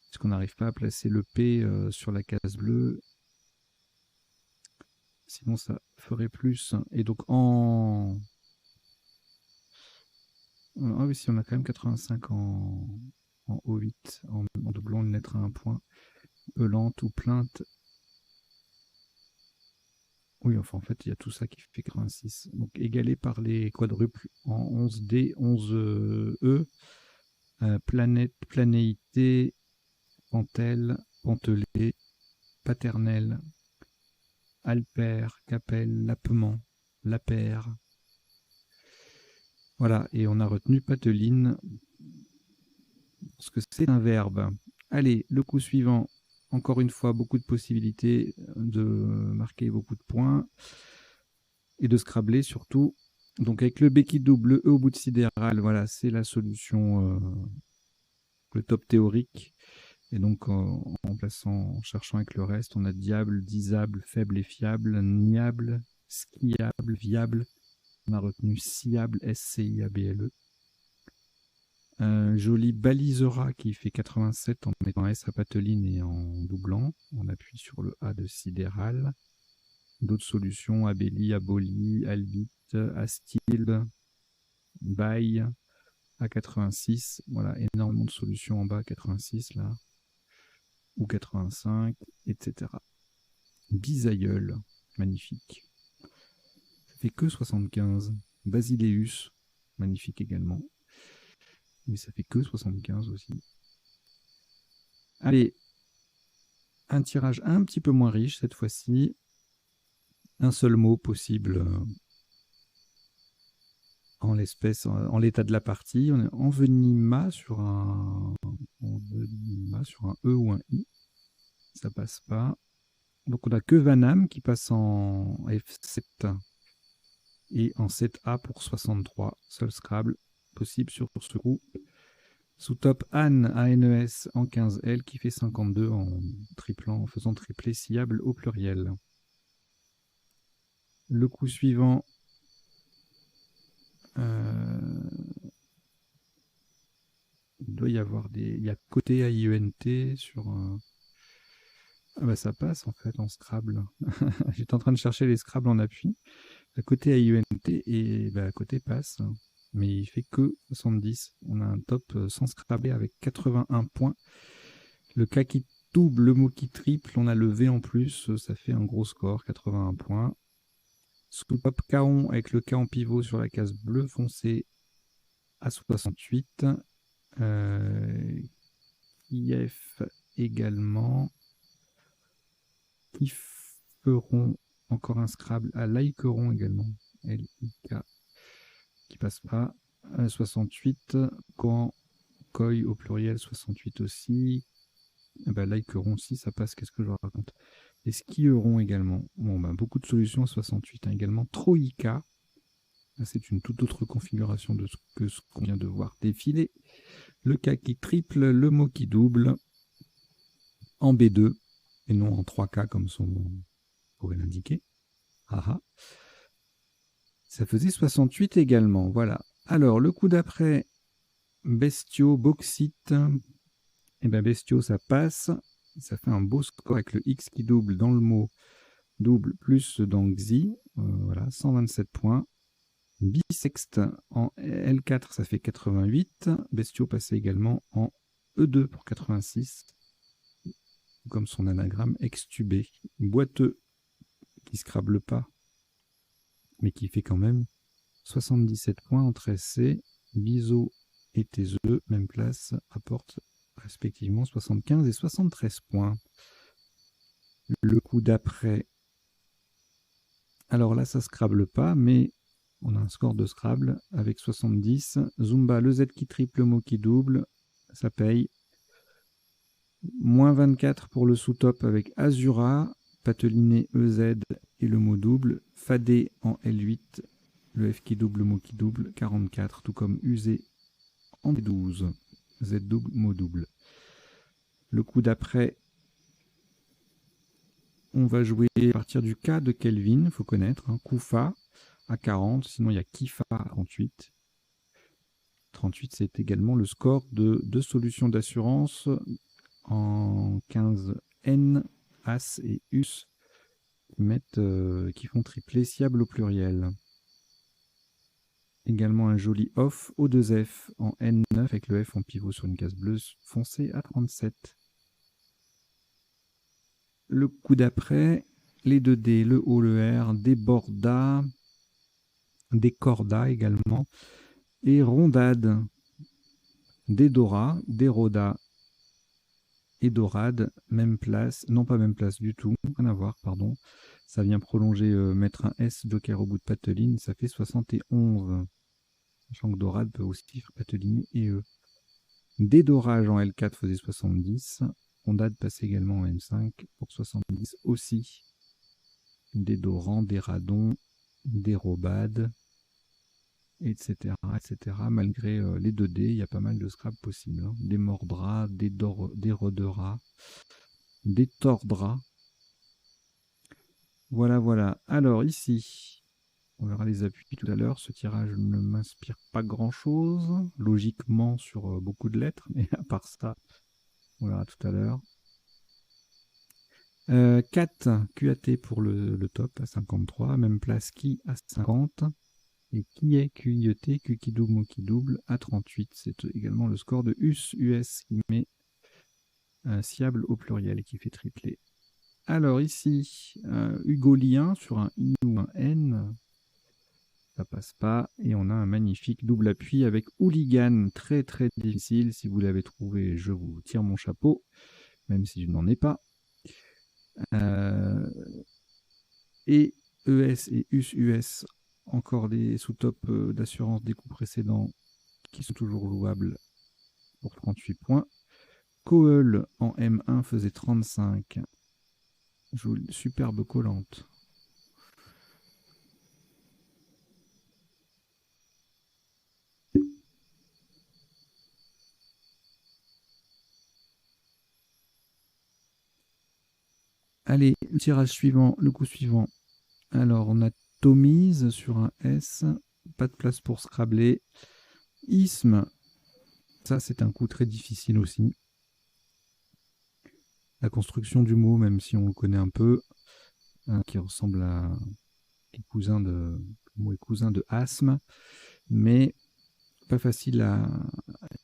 Est-ce qu'on n'arrive pas à placer le P sur la case bleue? Sinon, ça ferait plus. Et donc, ah oui, si on a quand même 85 en O8, en doublant une lettre à un point. Pelante ou plainte. Oui, enfin, en fait, il y a tout ça qui fait 86. Donc, égalé par les quadruples en 11D, 11E, planète, planéité, Pantel, Pantelé, Paternel, Alper, Capelle, Lapement, Lapère. Voilà, et on a retenu Pateline, parce que c'est un verbe. Allez, le coup suivant. Encore une fois, beaucoup de possibilités de marquer beaucoup de points et de scrabbler surtout. Donc avec le B qui double, le E au bout de sidéral, voilà, c'est la solution, le top théorique. Et donc en cherchant avec le reste, on a diable, disable, faible et fiable, niable, skiable, viable. On a retenu sciable, S-C-I-A-B-L-E. Joli balisera qui fait 87 en mettant S à pateline et en doublant. On appuie sur le A de sidéral. D'autres solutions, abélie, aboli, albite, astile, bail, A86. Voilà, énormément de solutions en bas, 86 là. ou 85, etc. Bisaïeul, magnifique. Ça fait que 75. Basileus, magnifique également. Mais ça fait que 75 aussi. Allez, un tirage un petit peu moins riche cette fois-ci. Un seul mot possible en l'espèce, en l'état de la partie. On est envenima sur un E ou un I. Ça passe pas. Donc on n'a que Vanham qui passe en F7 et en 7A pour 63. Seul Scrabble possible sur ce coup. Sous top Anne ANES en 15L qui fait 52 en triplant, en faisant tripler sciable au pluriel. Le coup suivant, il doit y avoir des. Il y a côté AIENT sur. Ah bah ça passe en fait en Scrabble. J'étais en train de chercher les Scrabble en appui. À côté AIENT et bah, à côté passe. Mais il fait que 70. On a un top sans Scrabble avec 81 points. Le K qui double, le mot qui triple, on a le V en plus. Ça fait un gros score, 81 points. Sous top Kaon avec le K en pivot sur la case bleu foncé à 68. IF également. Qui feront encore un Scrabble à Likeron également. L-I-K qui passe pas. 68. Quand Koi au pluriel, 68 aussi. Bah, Likeron aussi, ça passe. Qu'est-ce que je raconte? Les skieront également. Bon, bah, beaucoup de solutions à 68. Hein, également. Troïka. C'est une toute autre configuration de ce qu'on vient de voir défiler. Le K qui triple, le mot qui double en B2 et non en 3K comme son nom pourrait l'indiquer. Ah, ça faisait 68 également. Voilà. Alors, le coup d'après, Bestio, Bauxite. Et bien, Bestio, ça passe. Ça fait un beau score avec le X qui double dans le mot double plus dans Xi. Voilà, 127 points. Bisexte en L4, ça fait 88. Bestio passait également en E2 pour 86. Comme son anagramme extubé. Boiteux, qui ne scrable pas, mais qui fait quand même 77 points en 13C. Biseau et Taiseux, même place, apportent respectivement 75 et 73 points. Le coup d'après, alors là, ça ne scrable pas, mais on a un score de Scrabble avec 70. Zumba, le Z qui triple, le mot qui double, ça paye. Moins 24 pour le sous-top avec Azura, Pateliné EZ et le mot double. Fadé en L8, le F qui double, le mot qui double, 44, tout comme Usé en D12. Z double, mot double. Le coup d'après, on va jouer à partir du K de Kelvin, il faut connaître. Hein, Koufa à 40, sinon il y a Kifa à 38. 38, c'est également le score de deux solutions d'assurance en 15 N, As et Us qui font tripler Ciable au pluriel. Également un joli off O2F en N9 avec le F en pivot sur une case bleue foncée à 37. Le coup d'après, les 2D, le O, le R, des bordas, des cordas également, et rondades, des doras, des rodas et dorades, même place, non pas même place du tout, rien à voir, pardon. Ça vient prolonger, mettre un S joker au bout de pateline, ça fait 71. Sachant que dorade peut aussi faire pateline et E. Dédorage en L4 faisait 70. Rondade passait également en M5 pour 70 aussi. Dédorant, des radons, des robades, etc. etc. Malgré les 2D, il y a pas mal de scraps possibles. Hein. Des mordras, des roderas, des tordras. Voilà, voilà. Alors ici, on verra les appuis tout à l'heure. Ce tirage ne m'inspire pas grand-chose, logiquement sur beaucoup de lettres, mais à part ça, on verra tout à l'heure. 4 QAT pour le top à 53, même place qui à 50. Et qui est QIET, Q qui double, mot qui double à 38. C'est également le score de US qui met Sciable au pluriel qui fait tripler. Alors ici, hugolien sur un I ou un N, ça passe pas. Et on a un magnifique double appui avec hooligan, très très difficile. Si vous l'avez trouvé, je vous tire mon chapeau, même si je n'en ai pas. Et ES et US, encore des sous-top d'assurance des coups précédents qui sont toujours jouables pour 38 points. Coel en M1 faisait 35. Superbe collante. Allez, le tirage suivant, le coup suivant. Alors, on a Tomise sur un S. Pas de place pour Scrabler. Isme. Ça, c'est un coup très difficile aussi. La construction du mot, même si on le connaît un peu, qui ressemble à... Le mot est cousin de asthme. Mais pas facile à...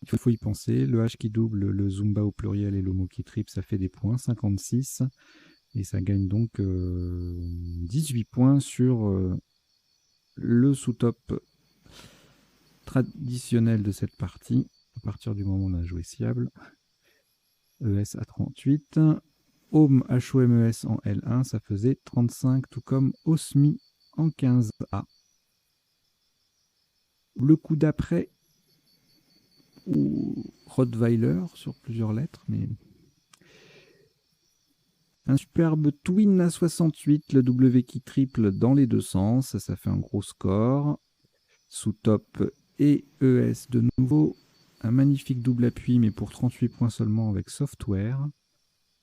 Il faut y penser. Le H qui double, le Zumba au pluriel et le mot qui triple, ça fait des points. 56. Et ça gagne donc 18 points sur le sous-top traditionnel de cette partie. À partir du moment où on a joué Sciable. ES à 38. Home HOMES en L1, ça faisait 35, tout comme Osmi en 15A. Le coup d'après, ou Rottweiler sur plusieurs lettres, mais un superbe Twin à 68, le W qui triple dans les deux sens, ça fait un gros score. Sous top et ES de nouveau, un magnifique double appui, mais pour 38 points seulement avec Software.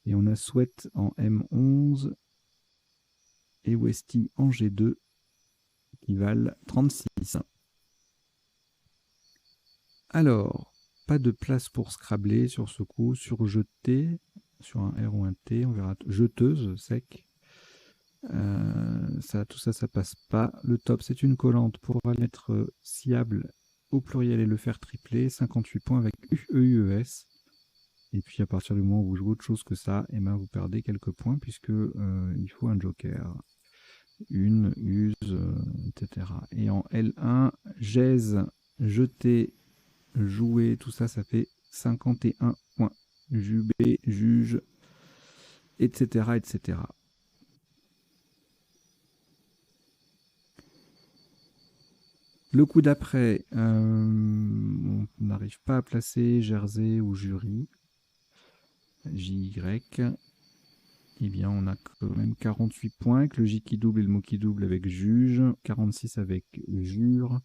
Et on a Sweat en M11 et Westy en G2 qui valent 36. Alors, pas de place pour Scrabler sur ce coup, sur jeté, sur un R ou un T, on verra. Jeteuse, sec. Tout ça, ça passe pas. Le top, c'est une collante pour mettre Sciable au pluriel et le faire tripler. 58 points avec UES. Et puis à partir du moment où vous jouez autre chose que ça, et ben vous perdez quelques points puisque il faut un joker. Une, use, etc. Et en L1, Gèse, jeter, jouer, tout ça, ça fait 51 points. Jubé, juge, etc. etc. Le coup d'après, on n'arrive pas à placer Jersey ou jury. JY. Eh bien, on a quand même 48 points avec le J qui double et le mot qui double avec juge. 46 avec jure.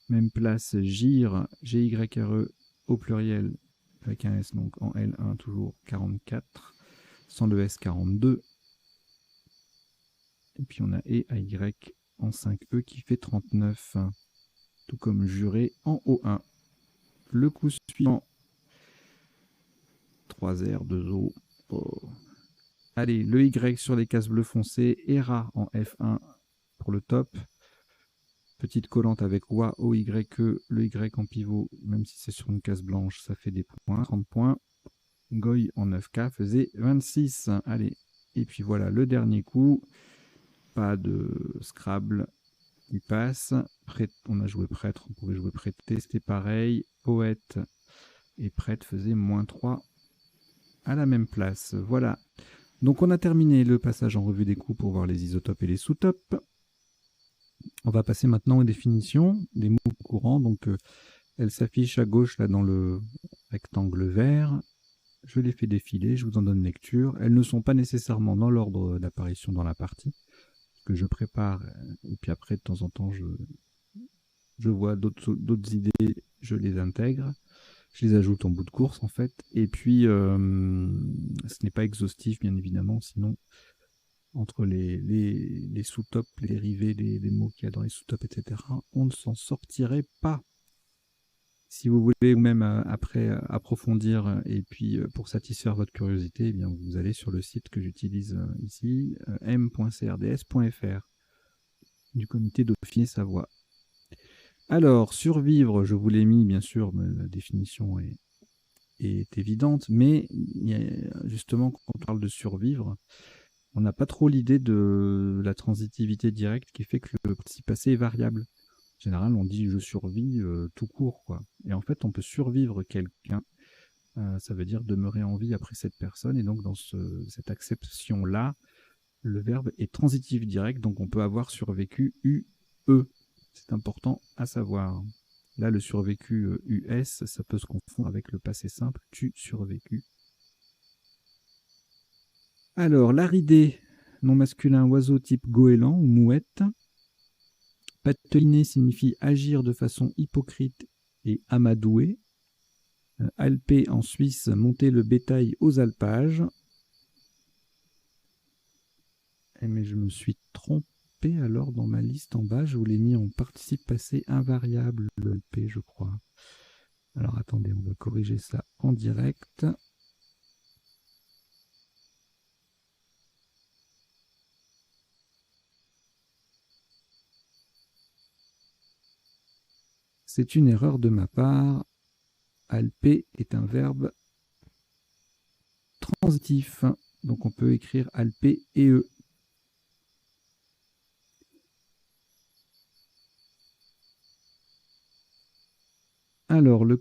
Même place gire, GYRE au pluriel avec un S, donc en L1 toujours 44. Sans le S, 42. Et puis on a E à Y en 5E qui fait 39. Tout comme juré en O1. Le coup suivant. 3 R, 2 O. Oh. Allez, le Y sur les cases bleues foncées. ERA en F1 pour le top. Petite collante avec WA, OYE, le Y en pivot, même si c'est sur une case blanche, ça fait des points, 30 points. Goy en 9K faisait 26. Allez, et puis voilà, le dernier coup. Pas de Scrabble, il passe. On a joué prêtre, on pouvait jouer prêter, c'était pareil. Poète et prêtre faisaient -3 à la même place. Voilà. Donc on a terminé le passage en revue des coups pour voir les isotopes et les sous-topes. On va passer maintenant aux définitions des mots courants. Donc, elles s'affichent à gauche là dans le rectangle vert. Je les fais défiler, je vous en donne lecture. Elles ne sont pas nécessairement dans l'ordre d'apparition dans la partie que je prépare. Et puis après, de temps en temps, je vois d'autres idées, je les intègre. Je les ajoute en bout de course en fait. Et puis, ce n'est pas exhaustif bien évidemment, sinon entre les sous-tops, les dérivés, les mots qu'il y a dans les sous-tops, etc., on ne s'en sortirait pas. Si vous voulez même après approfondir et puis pour satisfaire votre curiosité, eh bien, vous allez sur le site que j'utilise ici, m.crds.fr, du comité Dauphiné-Savoie. Alors, survivre, je vous l'ai mis, bien sûr, mais la définition est est évidente, mais justement, quand on parle de survivre, on n'a pas trop l'idée de la transitivité directe qui fait que le participe passé est variable. En général, on dit « je survis tout court ». Et en fait, on peut survivre quelqu'un, ça veut dire demeurer en vie après cette personne, et donc dans cette acception-là, le verbe est transitif direct, donc on peut avoir survécu UE. C'est important à savoir. Là, le survécu US, ça peut se confondre avec le passé simple, tu survécu. Alors, l'aridé, nom masculin, oiseau type goéland ou mouette. Pateliner signifie agir de façon hypocrite et amadoué. Alper en Suisse, monter le bétail aux alpages. Mais je me suis trompé alors dans ma liste en bas, je vous l'ai mis en participe passé invariable, le P, je crois. Alors attendez, on va corriger ça en direct. C'est une erreur de ma part. Alper est un verbe transitif, donc on peut écrire alper et e. Alors, la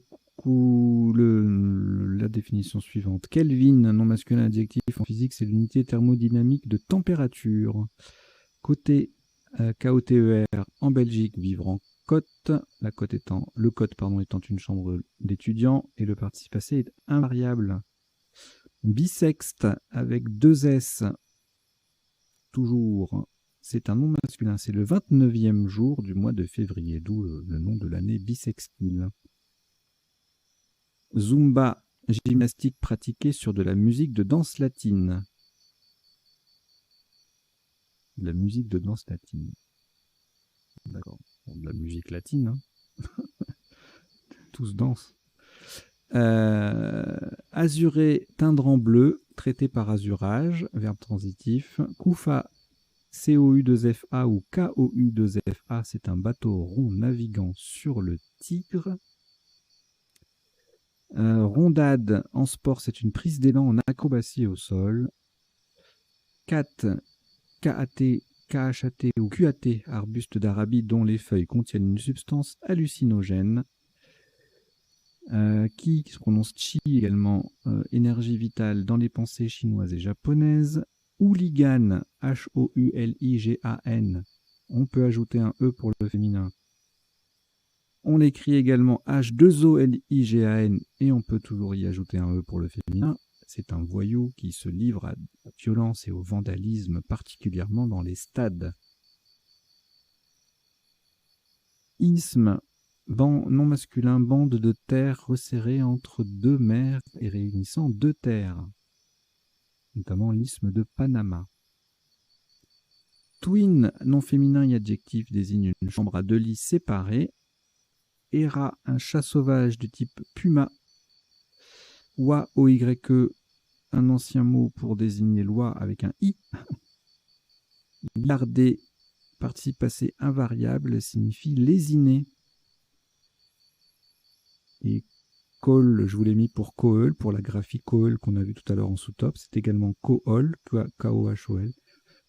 définition suivante. Kelvin, nom masculin adjectif en physique, c'est l'unité thermodynamique de température. Côté KOTER, en Belgique, vivre en côte. La côte étant, le côte étant une chambre d'étudiants et le participe passé est invariable. Bisexte avec 2 S, toujours, c'est un nom masculin. C'est le 29e jour du mois de février, d'où le nom de l'année bissextile. Zumba, gymnastique pratiquée sur de la musique de danse latine. De la musique de danse latine. D'accord. Bon, de la musique latine, hein. Tous dansent. Azurer, teindre en bleu, traité par azurage, verbe transitif. Koufa, COU2FA ou KOU2FA, c'est un bateau rond naviguant sur le Tigre. Rondade, en sport, c'est une prise d'élan en acrobatie au sol. Cat, KAT, KHAT ou QAT, arbuste d'Arabie dont les feuilles contiennent une substance hallucinogène. Qui se prononce chi également, énergie vitale dans les pensées chinoises et japonaises. Hooligan, H-O-U-L-I-G-A-N, on peut ajouter un E pour le féminin. On l'écrit également H-2-O-L-I-G-A-N et on peut toujours y ajouter un E pour le féminin. C'est un voyou qui se livre à la violence et au vandalisme, particulièrement dans les stades. Isthme, nom masculin, bande de terre resserrée entre 2 mers et réunissant 2 terres, notamment l'isthme de Panama. Twin, nom féminin et adjectif, désigne une chambre à 2 lits séparés. Héra, un chat sauvage du type puma. Oie, O-Y-E, un ancien mot pour désigner l'oie avec un i. Garder, participe passé invariable, signifie lésiner. Et Col, je vous l'ai mis pour Kohl, pour la graphie Kohl qu'on a vu tout à l'heure en sous-top. C'est également Kohl, K-O-H-O-L.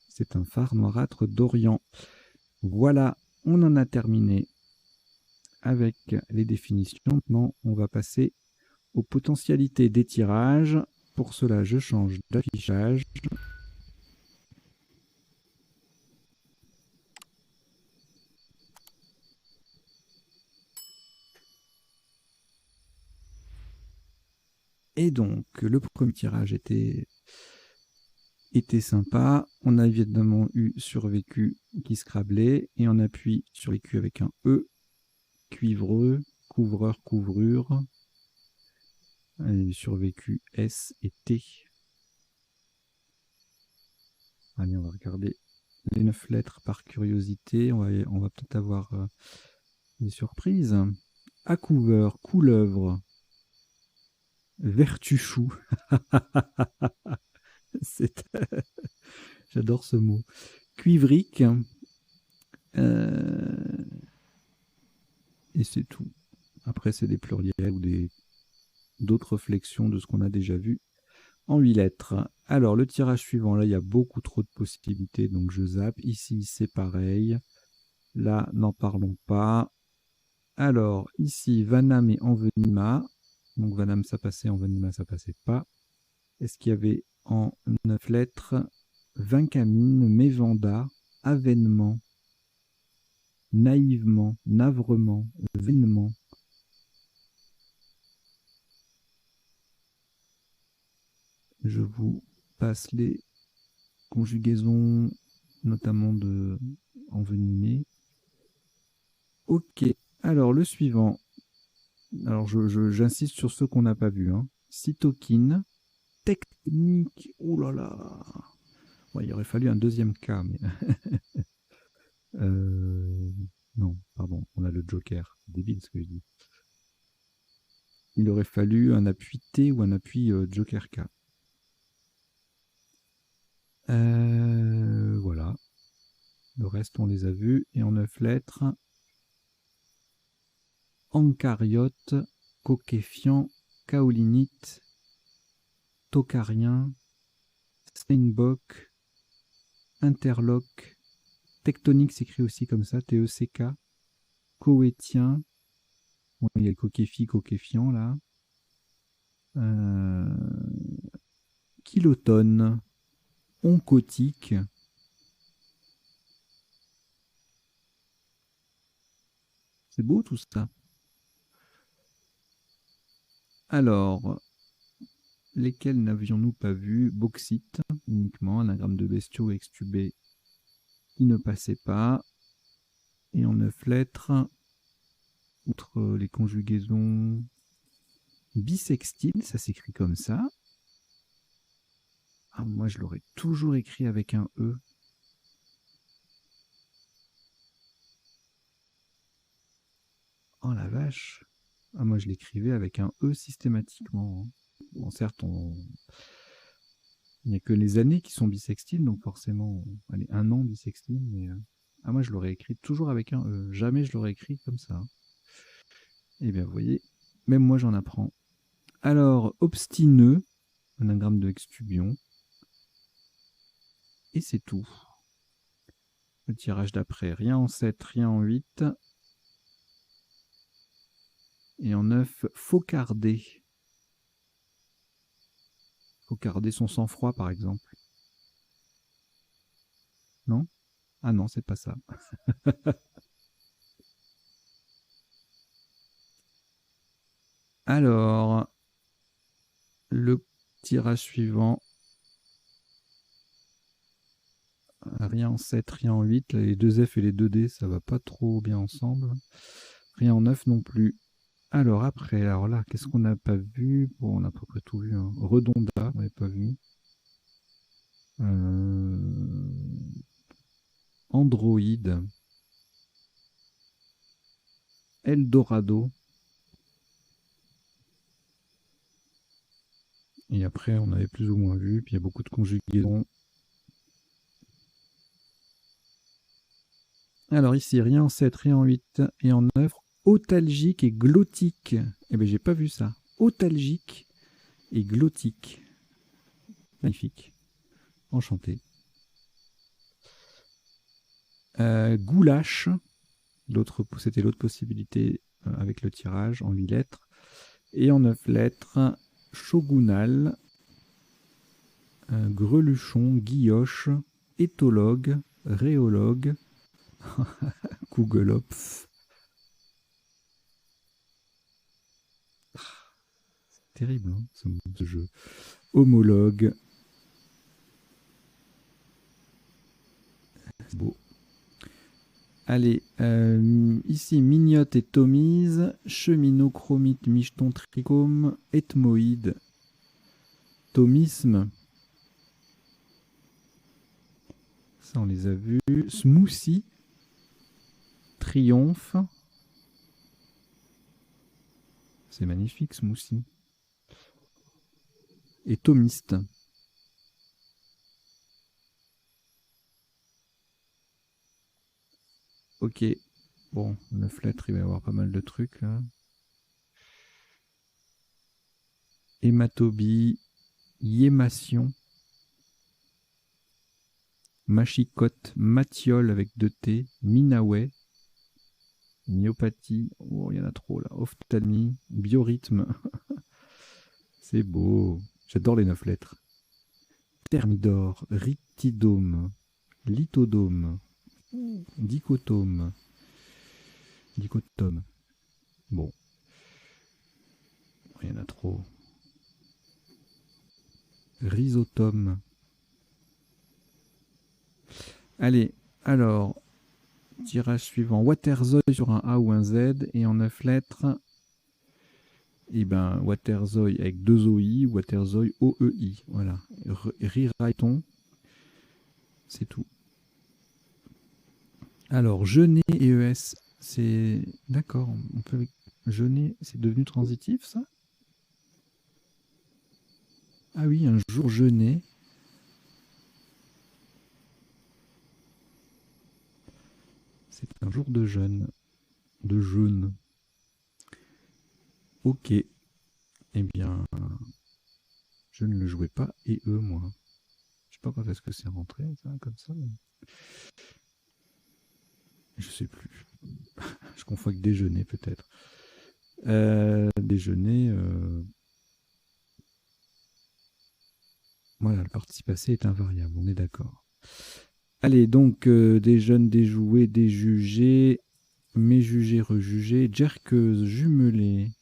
C'est un phare noirâtre d'Orient. Voilà, on en a terminé avec les définitions. Maintenant, on va passer aux potentialités d'étirage. Pour cela, je change d'affichage. Et donc, le premier tirage était sympa. On a évidemment eu survécu qui scrablait. Et on appuie sur les Q avec un E. Cuivreux, couvreur, couvrure. Survécu S et T. Allez, on va regarder les 9 lettres par curiosité. On va peut-être avoir des surprises. Accouveur, couleuvre, vertuchou. J'adore ce mot. Cuivrique. Et c'est tout. Après, c'est des pluriels ou des d'autres flexions de ce qu'on a déjà vu en 8 lettres. Alors, le tirage suivant, là, il y a beaucoup trop de possibilités, donc je zappe. Ici, c'est pareil. Là, n'en parlons pas. Alors, ici, Vanam et Envenima. Donc, Vanam, ça passait, Envenima, ça passait pas. Est-ce qu'il y avait en 9 lettres Vincamine, Mévanda, Avènement, Naïvement, Navrement, Vainement. Je vous passe les conjugaisons, notamment de envenimer. Ok, alors le suivant. Alors j'insiste sur ceux qu'on n'a pas vus. Hein. Cytokine, technique. Oh là là. Ouais, il aurait fallu un deuxième cas, mais non, pardon, on a le Joker. C'est débile ce que je dis. Il aurait fallu un appui T ou un appui Joker K. Voilà. Le reste, on les a vus. Et en 9 lettres, Encaryote, Coquéfiant, Kaolinite, Tocarien, Steinbock, Interlock, Tectonique s'écrit aussi comme ça, T-E-C-K, Coétien, bon, il y a le Coquéfi, Coquéfiant là, Kilotone, Oncotique, c'est beau tout ça. Alors, lesquels n'avions-nous pas vu? Bauxite, uniquement, anagramme de bestiaux extubés, qui ne passait pas. Et en 9 lettres, outre les conjugaisons, bisextile, ça s'écrit comme ça. Ah, moi, je l'aurais toujours écrit avec un E. Oh la vache. Ah, moi, je l'écrivais avec un E systématiquement. Hein. Bon, certes, il n'y a que les années qui sont bissextiles, donc forcément, allez, un an bissextile, mais ah, moi, je l'aurais écrit toujours avec un E. Jamais je l'aurais écrit comme ça. Eh bien, vous voyez, même moi, j'en apprends. Alors, obstineux, anagramme de extubion. Et c'est tout. Le tirage d'après, rien en 7, rien en 8. Et en 9, faucarder. Faucarder son sang-froid, par exemple. Non? Ah non, c'est pas ça. Alors, le tirage suivant. Rien en 7, rien en 8. Là, les 2 F et les 2 D, ça va pas trop bien ensemble. Rien en 9 non plus. Alors après, alors là, qu'est-ce qu'on n'a pas vu? Bon, on a à peu près tout vu. Hein. Redonda, on n'avait pas vu. Android. Eldorado. Et après, on avait plus ou moins vu. Puis il y a beaucoup de conjugaisons. Alors ici, rien en 7, rien en 8 et en 9. Otalgique et glottique. Eh bien, j'ai pas vu ça. Otalgique et glottique. Magnifique. Enchanté. Goulash. C'était l'autre possibilité avec le tirage en 8 lettres. Et en 9 lettres, shogunal, greluchon, guilloche, éthologue, rhéologue, Googleopf. C'est terrible hein, ce jeu. Homologue. C'est beau. Allez, ici, mignotte et tomise, cheminot, chromite, micheton, trichome, ethmoïde, thomisme. Ça, on les a vus. Smoothie, triomphe. C'est magnifique, smoothie. Et thomiste. Ok. Bon, 9 lettres, il va y avoir pas mal de trucs là. hématobie, yémation, machicote, matiole avec 2 T, minaouet, myopathie, oh il y en a trop là, ophtalmie, biorhythme, c'est beau, j'adore les 9 lettres. Thermidor, rhytidome, lithodome, dichotome, dichotome. Bon, il y en a trop. Rhizotome. Allez, alors, tirage suivant. Waterzooi sur un A ou un Z et en 9 lettres. Et ben, Waterzooi avec 2 OI, Waterzooi OEI. Voilà. Riraton. C'est tout. Alors, Genet et ES, c'est... D'accord, on peut... Genet, c'est devenu transitif, ça? Ah oui, un jour Genet. C'est un jour de jeûne. De jeûne. Ok. Eh bien, je ne le jouais pas, et eux, moi. Je sais pas quand est-ce que c'est rentré, ça, comme ça. Mais... Je sais plus. Je confonds avec déjeuner, peut-être. Déjeuner... Voilà, le participe passé est invariable, on est d'accord. Allez, donc, des jeunes, des jouets, des jugés, méjugés, rejugés, jerqueuse, jumelée,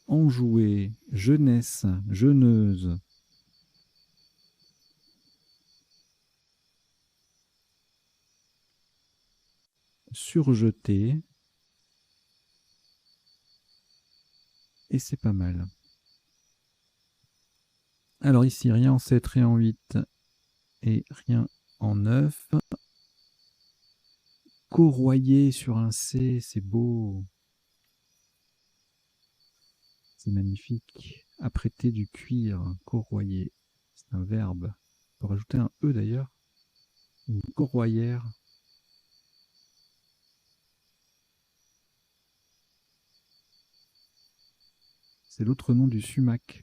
enjouée, jeunesse, jeuneuse, surjetée, et c'est pas mal. Alors ici, rien en 7, rien en 8 et rien en 9. Corroyer sur un C, c'est beau. C'est magnifique. Apprêter du cuir, corroyer. C'est un verbe. On peut rajouter un E d'ailleurs. Une corroyère. C'est l'autre nom du sumac.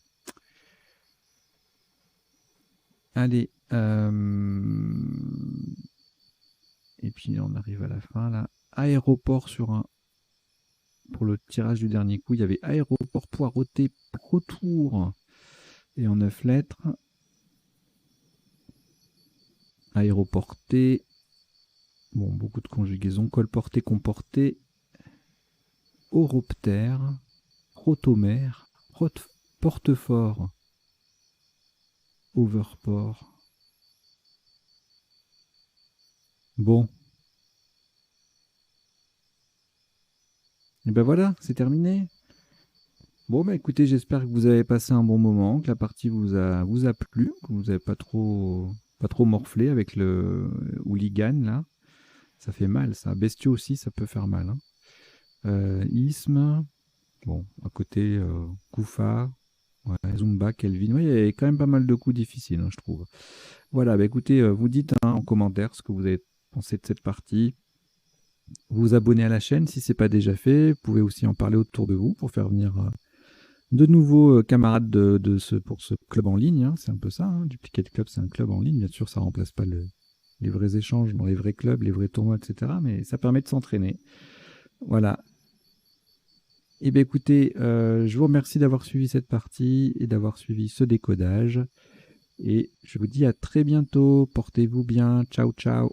Allez. Et puis on arrive à la fin là. Aéroport sur un... Pour le tirage du dernier coup, il y avait aéroport poireauté protour. Et en 9 lettres. Aéroporté. Bon, beaucoup de conjugaisons. Colporté, comporté. Horoptère. Protomère. Portefort. Overport. Bon. Et ben voilà, c'est terminé. Bon, bah écoutez, j'espère que vous avez passé un bon moment, que la partie vous a plu, que vous n'avez pas trop morflé avec le hooligan, là. Ça fait mal, ça. Bestiaux aussi, ça peut faire mal. Hein. Isme, bon, à côté, Koufa, ouais, Zumba, Kelvin. Oui, il y avait quand même pas mal de coups difficiles, hein, je trouve. Voilà, bah écoutez, vous dites hein, en commentaire ce que vous avez pensé de cette partie. Vous vous abonnez à la chaîne si ce n'est pas déjà fait. Vous pouvez aussi en parler autour de vous pour faire venir de nouveaux camarades pour ce club en ligne. Hein. C'est un peu ça. Hein. Duplicate Club, c'est un club en ligne. Bien sûr, ça ne remplace pas les vrais échanges dans les vrais clubs, les vrais tournois, etc. Mais ça permet de s'entraîner. Voilà. Eh bien, écoutez, je vous remercie d'avoir suivi cette partie et d'avoir suivi ce décodage. Et je vous dis à très bientôt. Portez-vous bien. Ciao, ciao.